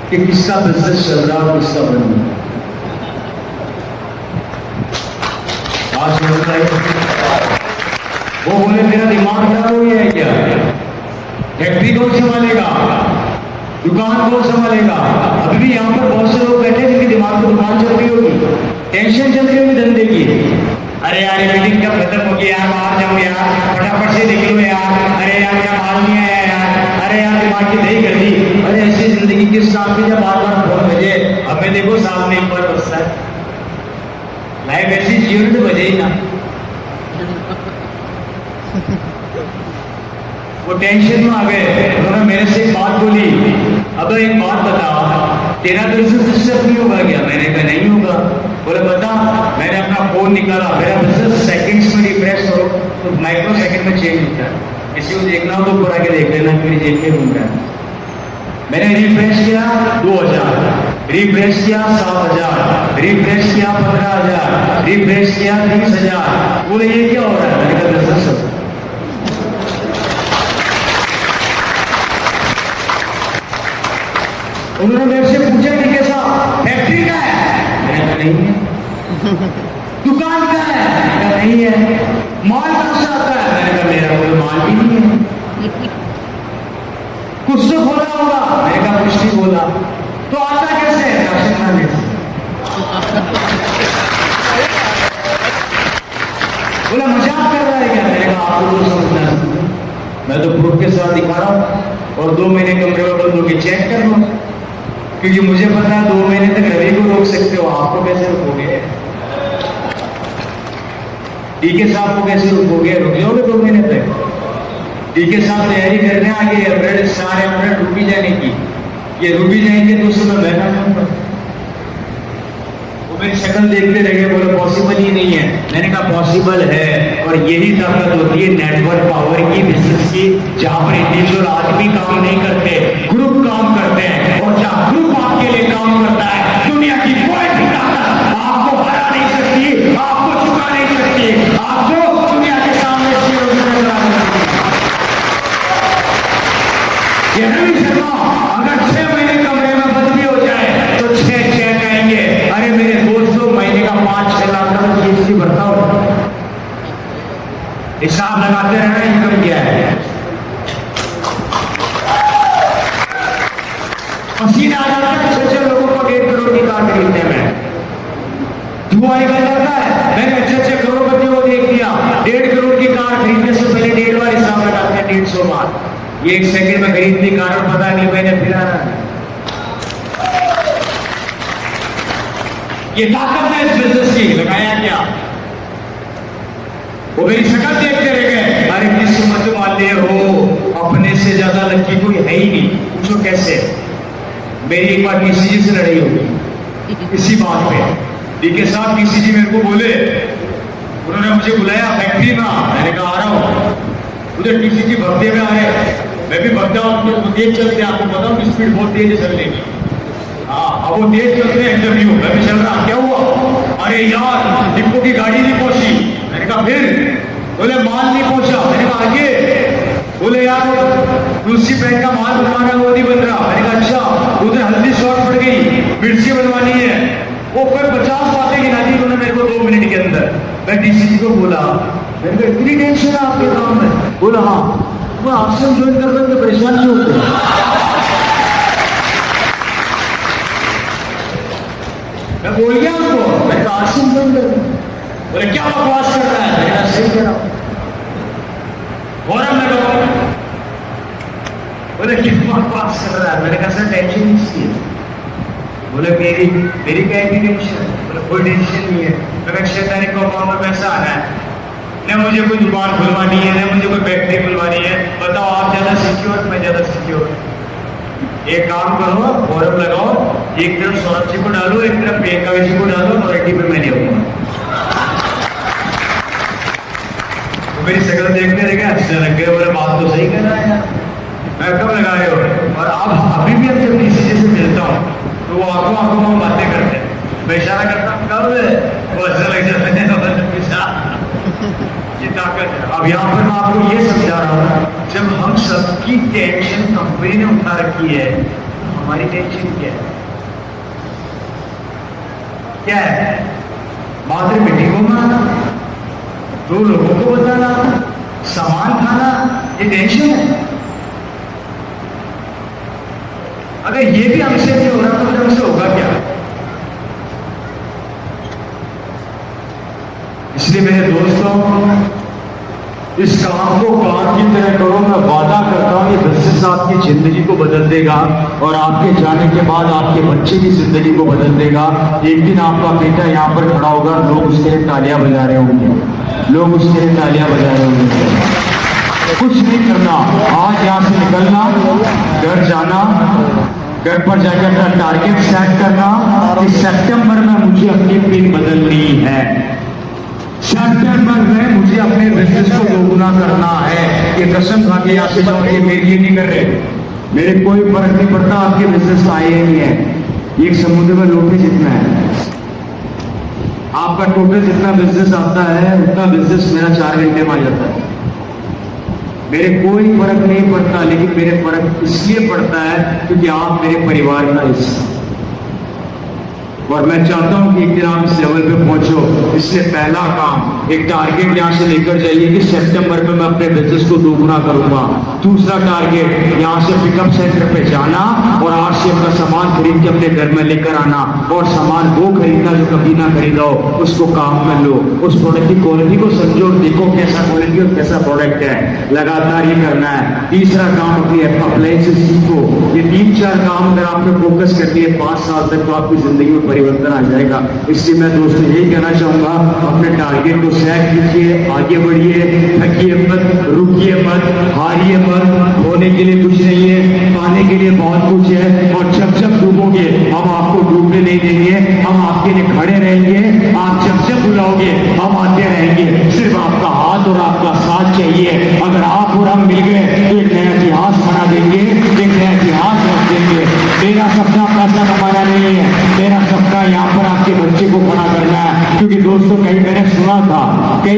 कि किसका बिजनेस चल रहा है, किसका बन रहा है। वो बोले मेरा दिमाग खराब हो गया है क्या? फैक्ट्री कौन संभालेगा, दुकान कौन संभालेगा? अभी भी यहाँ पर बहुत से लोग बैठे जिनके दिमाग में दुकान चल रही होगी, टेंशन चल रही होगी धंधे की। अरे यार मीटिंग कब खत्म होगी यार, बाहर जाओ यार, फटाफट से निकलो यार, अरे यार मेरा माल नहीं आया यार, अरे यार दिमाग की दही कर दी। अरे ऐसी जिंदगी किस काम की, जब बार बार फोन बजे, हमें देखो सामने एक बार बजता है। लाइफ ऐसी जीवन तो बजे ही ना। वो टेंशन में आ गए, उन्होंने मेरे से एक बात बोली, अब एक बात बता, तेरा बिजनेस डिस्टर्ब नहीं होगा क्या? मैंने कहा नहीं होगा। बोले बता। मैंने अपना फोन निकाला, मेरा बिजनेस सेकंड्स में रिफ्रेश करो तो माइक्रो सेकंड में चेंज होता है। किसी को देखना हो तो ऊपर आके देख लेना, मेरी जेब में घूम रहा है। मैंने रिफ्रेश किया 2000, रिफ्रेश किया 7000, रिफ्रेश किया 15000, रिफ्रेश किया 30000। बोले ये क्या हो रहा है? मैंने कहा बिजनेस। उन्होंने मेरे से पूछा कि कैसा, फैक्ट्री का है? मैंने कहा नहीं है। दुकान का है? मैंने कहा नहीं है। माल कहाँ से आता है? मैंने कहा मेरा कोई माल भी नहीं है। कुछ तो बोला होगा? मैंने कहा कुछ नहीं बोला। तो बोला मजाक कर रहा है क्या? मैंने कहा आपको तो समझना है, मैं तो प्रूफ के साथ दिखा रहा हूँ और 2 महीने कमरे में बंद होकर चेक कर लो, क्योंकि मुझे पता है 2 महीने तक रवि को रोक सकते हो, आपको कैसे रोकोगे? डीके साहब को कैसे रोकोगे? रुक जाओगे 2 महीने तक? डीके साहब तैयारी कर रहे हैं आगे अप्रैल सारे अप्रैल रुकी जाने की, ये रुकी जाएंगे तो उसमें बैठा जाऊंगा। वो मेरी शक्ल देखते रह गए, बोले पॉसिबल ही नहीं है। मैंने कहा पॉसिबल है, और यही ताकत होती है नेटवर्क पावर की, बिजनेस की, जहां पर इंडिविजुअल आदमी काम नहीं करते, ग्रुप काम करते हैं, और जहां ग्रुप आपके लिए काम करता है, दुनिया की कोई भी ताकत आपको हरा नहीं सकती, आपको झुका नहीं सकती, आपको दुनिया के सामने सिर उठाकर ला सकती है। ये रवि शर्मा अगर 6 महीने कमरे में बंद भी हो जाए तो 6 कहेंगे, अरे मेरे दोस्तों महीने का 5-6 लाख का जीएसटी भरता हो, हिसाब लगाते रहना इनकम क्या है। पसीना आ जाता है 6 लोगों को 1.5 करोड़ की कार खरीदने में, धुआं निकल जाता है। मैंने अच्छे करोड़पतियों को देख लिया, 1.5 करोड़ की कार खरीदने से पहले 1.5 बार हिसाब लगाते हैं, 150 बार। ये 1 सेकंड में खरीदती कार और पता नहीं मैंने फिर ये ताकत है इस बिजनेस की, लगाया क्या? वो मेरी शक्ल देखते रह गए, अरे किस्मत वाले हो, अपने से ज्यादा लड़की कोई है ही नहीं। पूछो कैसे? मेरी एक बार किसी जी से लड़ाई होगी इसी बात पे, डीके साहब किसी जी मेरे को बोले, उन्होंने मुझे बुलाया फैक्ट्री में, मैंने कहा आ रहा हूं, उधर किसी जी भक्ते में आ रहे, मैं भी भक्ता हूं, तो तेज चलते, आपको बताऊं कि स्पीड बहुत तेज है चलने की। हाँ, अब वो तेज चलते हैं इंटरव्यू, मैं भी चल रहा, क्या हुआ? अरे यार डिपो की गाड़ी नहीं पहुंची। मैंने कहा फिर? बोले माल नहीं पहुंचा। मैंने कहा आगे? बोले यार तुलसी पैन का माल बनवाना वो नहीं बन रहा। मैंने कहा अच्छा, उधर हल्दी शॉर्ट पड़ गई, मिर्ची बनवानी है। वो कोई 50 बातें गिना दी उन्होंने मेरे को 2 मिनट के अंदर। मैं डीसीजी को बोला, मैंने कहा इतनी टेंशन है आपके काम में? बोला हाँ, मैं आपसे ज्वाइन कर रहा हूँ, परेशान क्यों होते? मैं बोल गया उनको, मैंने कहा आपसे ज्वाइन कर। बोले क्या बकवास कर रहा है? मैंने कहा सही कह रहा हूं, फोरम लगाओ। बोले क्या बकवास कर रहा है? मैंने कहा सर टेंशन इसकी है। बोले मेरी क्या की टेंशन है? बोले कोई टेंशन नहीं है। मैं 6 तारीख को अकाउंट में पैसा आना है, न मुझे कोई दुकान खुलवानी है, न मुझे कोई फैक्ट्री खुलवानी है। बताओ आप ज्यादा सिक्योर, मैं ज्यादा सिक्योर? एक काम करो, फॉर्म लगाओ, एक तरफ सौरभ जी को डालो, एक तरफ प्रियंका जी को डालो, अथॉरिटी पे मैं ले आऊंगा। तो मेरी शक्ल देखने लगे, अच्छे लग गए, बोले बात तो सही कर रहा है यार, मैं कब लगा रहे हो? और अब अभी भी जब डीसीजी से मिलता हूँ तो वो आंखों में बातें करते हैं, मैं इशारा करता हूँ कब वो अच्छा लग जाता है। ये ताकत है। अब यहाँ पर मैं आपको ये समझा रहा हूँ, जब हम सबकी टेंशन कंपनी ने उठा रखी है, हमारी टेंशन क्या है? क्या है? मात्र मीटिंगों में आना, 2 लोगों को बताना, सामान खाना, ये टेंशन है। अगर ये भी हमसे नहीं हो रहा तो फिर हमसे होगा क्या? इसलिए मेरे दोस्तों, इस काम को काम की तरह करो। मैं वादा करता हूँ ये बिजनेस आपकी जिंदगी को बदल देगा, और आपके जाने के बाद आपके बच्चे की जिंदगी को बदल देगा। एक दिन आपका बेटा यहाँ पर खड़ा होगा, लोग उसके लिए तालियां बजा रहे होंगे, लोग उसके लिए तालियां बजा रहे होंगे। कुछ नहीं करना, आज यहाँ से निकलना, घर जाना, घर पर जाकर अपना टारगेट सेट करना कि सितंबर में मुझे अपनी पिन बदलनी है, सितंबर में मुझे अपने बिजनेस को दोगुना करना है। ये कसम खा के यहाँ से जाओ, ये मेरे लिए नहीं कर रहे, मेरे कोई फर्क नहीं पड़ता, आपके बिजनेस का आया नहीं है। एक समुद्र में लोटे जितना है, आपका टोटल जितना बिजनेस आता है उतना बिजनेस मेरा 4 घंटे में आ जाता है। मेरे कोई फर्क नहीं पड़ता, लेकिन मेरे फर्क इसलिए पड़ता है क्योंकि आप मेरे परिवार का हिस्सा। और मैं चाहता हूं कि एक दिन आप इस लेवल पे पहुंचो। इसलिए पहला काम, एक टारगेट यहां से लेकर जाइए कि सितंबर में मैं अपने बिजनेस को दोगुना करूंगा। दूसरा टारगेट, यहां से पिकअप सेंटर पे जाना और आरसीएम का सामान खरीद के अपने घर में लेकर आना, और सामान वो खरीदना जो कभी ना खरीदा हो, उसको काम में लो, उस प्रोडक्ट की क्वालिटी को समझो और देखो कैसा क्वालिटी और कैसा प्रोडक्ट है। लगातार ये करना है। तीसरा काम, अपनी अप्लायंसेस सीखो। ये 3-4 काम अगर आपने फोकस कर लिए 5 साल तक, तो आपकी जिंदगी में परिवर्तन आ जाएगा। इसलिए मैं दोस्तों यही कहना चाहूंगा, अपने टारगेट को सेट कीजिए, आगे बढ़िए, थकिए मत, रुकिए मत, हारिए मत। होने के लिए कुछ नहीं है, पाने के लिए बहुत कुछ है। और जब जब डूबोगे, हम आपको डूबने नहीं देंगे, हम आपके लिए खड़े रहेंगे। आप जब जब बुलाओगे, हम आते रहेंगे। सिर्फ आपका हाथ और आपका साथ चाहिए। अगर आप और हम मिल गए तो एक नया इतिहास बना देंगे, एक नया इतिहास रख देंगे। मेरा सपना पैसा कमाना नहीं है, मेरा सपना यहाँ पर आपके बच्चे को खड़ा करना है। क्योंकि दोस्तों, कहीं मैंने सुना था कि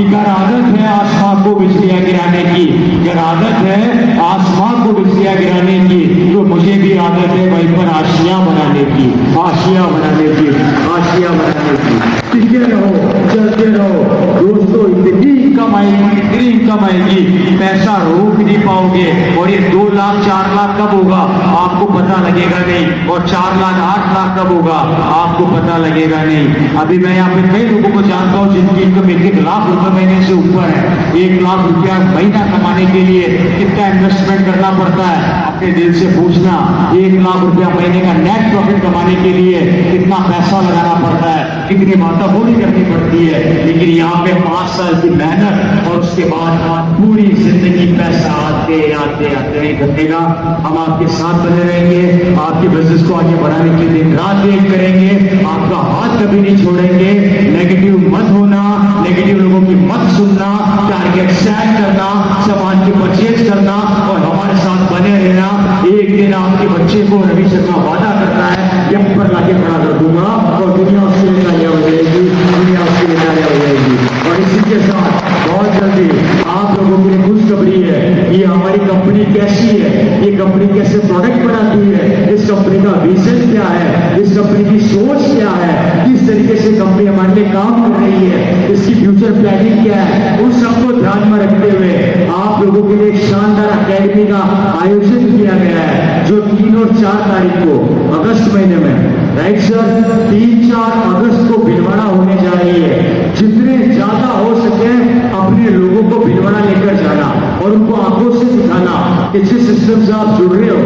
अगर आदत है आसमान को बिजलियां गिराने की, अगर आदत है आसमान को बिजलियां गिराने की, तो मुझे भी आदत है वहीं पर आशियां बनाने की, आशियां बनाने की, आशियां बनाने की। टिके रहो, चलते रहो दोस्तों। इतनी इनकम आएगी, पैसा रोक नहीं पाओगे। और ये 2 लाख 4 लाख कब होगा आपको पता लगेगा नहीं, और 4 लाख 8 लाख कब होगा आपको पता लगेगा नहीं। अभी मैं यहाँ पे कई लोगों को जानता हूँ जिनकी इनकम 1 लाख रुपए महीने से ऊपर है। 1 लाख रुपया महीना कमाने के लिए कितना इन्वेस्टमेंट करना पड़ता है, अपने दिल से पूछना। 1 लाख रुपया महीने का नेट प्रॉफिट कमाने के लिए कितना पैसा लगाना पड़ता है, कितनी माताबोली करनी पड़ती है। लेकिन यहाँ पे 5 साल की मेहनत और उसके बाद पूरी जिंदगी पैसा आते आते आते नहीं घटेगा। हम आपके साथ बने रहेंगे, आपके बिजनेस को आगे बढ़ाने के लिए दिन रात एक करेंगे, आपका हाथ कभी नहीं छोड़ेंगे। नेगेटिव मत होना, नेगेटिव लोगों की मत सुनना, टारगेट सेट करना, सामान की परचेज करना और हमारे साथ बने रहना। एक दिन आपके बच्चे को रवि शर्मा वादा करता है, ये पर लाके खड़ा कर दूंगा और दुनिया उसके लिए तालियां बजाएगी, दुनिया उसके लिए तालियां बजाएगी। और इसी के साथ बहुत जल्दी आप लोगों के लिए खुशखबरी है। ये हमारी कंपनी कैसी है, ये कंपनी कैसे प्रोडक्ट बनाती है, इस कंपनी का विजन क्या है, इस कंपनी की सोच क्या है, किस तरीके से कंपनी हमारे लिए काम कर रही है, इसकी फ्यूचर प्लानिंग क्या है, उन सबको ध्यान में रखते हुए आप लोगों के लिए एक शानदार अकेडमी का आयोजन किया गया है, जो 3 और 4 तारीख को अगस्त महीने में, राइट सर, 3-4 अगस्त को भिलवाड़ा होने जा रही है। जितने ज्यादा हो सके अपने लोगों को भिलवाड़ा लेकर जाना और उनको आंखों से दिखाना कि जिस सिस्टम से आप जुड़ रहे हो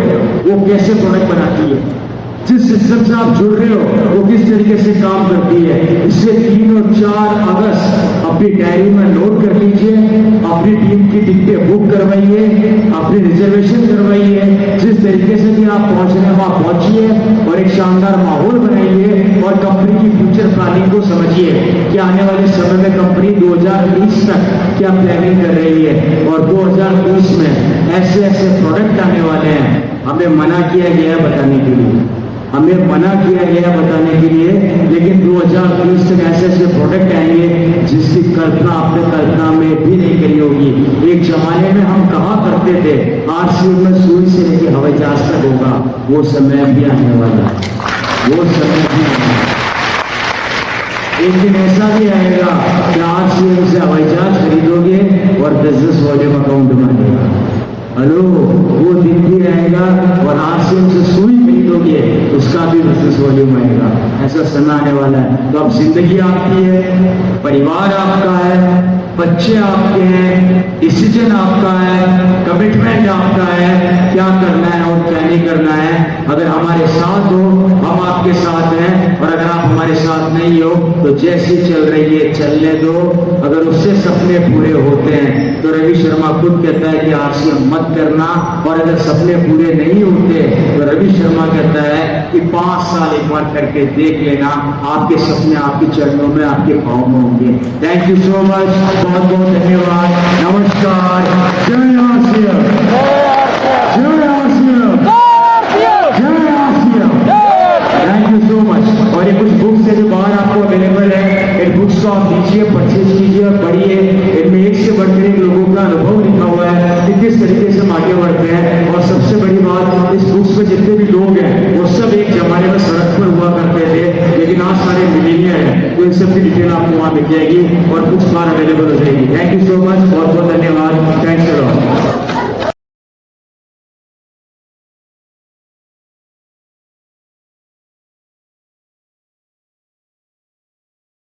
वो कैसे प्रोडक्ट बनाती है, जिस सिस्टम से आप जुड़ रहे हो वो किस तरीके से काम करती है। इसलिए 3 और 4 अगस्त अपनी डायरी में नोट कर लीजिए, अपनी टीम की टिकटें बुक करवाइए, अपनी रिजर्वेशन करवाइए। जिस तरीके से भी आप पहुंचने हैं वहां पहुंचिए और एक शानदार माहौल बनाइए और कंपनी की फ्यूचर प्लानिंग को समझिए कि आने वाले समय में कंपनी 2020 तक क्या प्लानिंग कर रही है और 2020 में ऐसे ऐसे प्रोडक्ट आने वाले हैं। हमें मना किया गया है बताने के लिए, हमें मना किया गया बताने के लिए, लेकिन 2020 तक ऐसे ऐसे प्रोडक्ट आएंगे जिसकी कल्पना आपने कल्पना में भी नहीं करी होगी। एक जमाने में हम कहा करते थे आरसीएम में सुई से लेकर हवाई जहाज तक होगा, वो समय भी आने वाला है, वो समय भी आने वाला है। एक दिन ऐसा भी आएगा कि आरसीएम से हवाई जहाज खरीदोगे और बिजनेस वॉल्यूम अकाउंट में आएगा। हेलो, वो दिन भी आएगा और आरसीएम से सुई खरीदोगे उसका भी बिजनेस वॉल्यूम आएगा। ऐसा समय आने वाला है। तो अब जिंदगी आपकी है, परिवार आपका है, बच्चे आपके हैं, डिसीजन आपका है, कमिटमेंट आपका है, क्या करना है और क्या नहीं करना है। अगर हमारे साथ हो हम आपके साथ हैं, और अगर आप हमारे साथ नहीं हो तो जैसी चल रही है चलने दो। अगर उससे सपने पूरे होते हैं तो रवि शर्मा खुद कहता है कि आरसीएम मत करना, और अगर सपने पूरे नहीं होते तो रवि शर्मा कहता है कि 5 साल एक बार करके देख लेना, आपके सपने आपके चरणों में आपके पाँव में होंगे। थैंक यू सो मच, बहुत बहुत धन्यवाद, नमस्कार, जय आरसीएम, जय आरसीएम, जय RCM. Thank you so much. और ये कुछ बुक्स है जो बाहर आपको अवेलेबल है, इन बुक्स को आप लीजिए, परचेज कीजिए और पढ़िए। इनमें एक से बढ़कर एक लोगों का अनुभव लिखा हुआ है कि किस तरीके से हम आगे बढ़ते हैं। और सबसे बड़ी बात, इस बुक्स में जितने भी लोग हैं वो सब एक जमाने में सड़क पर हुआ जहाँ सारे मिलेनियर हैं, तो इन सब की डिटेल आपको वहाँ मिल जाएगी और कुछ कार अवेलेबल हो जाएगी। Thank you so much. बहुत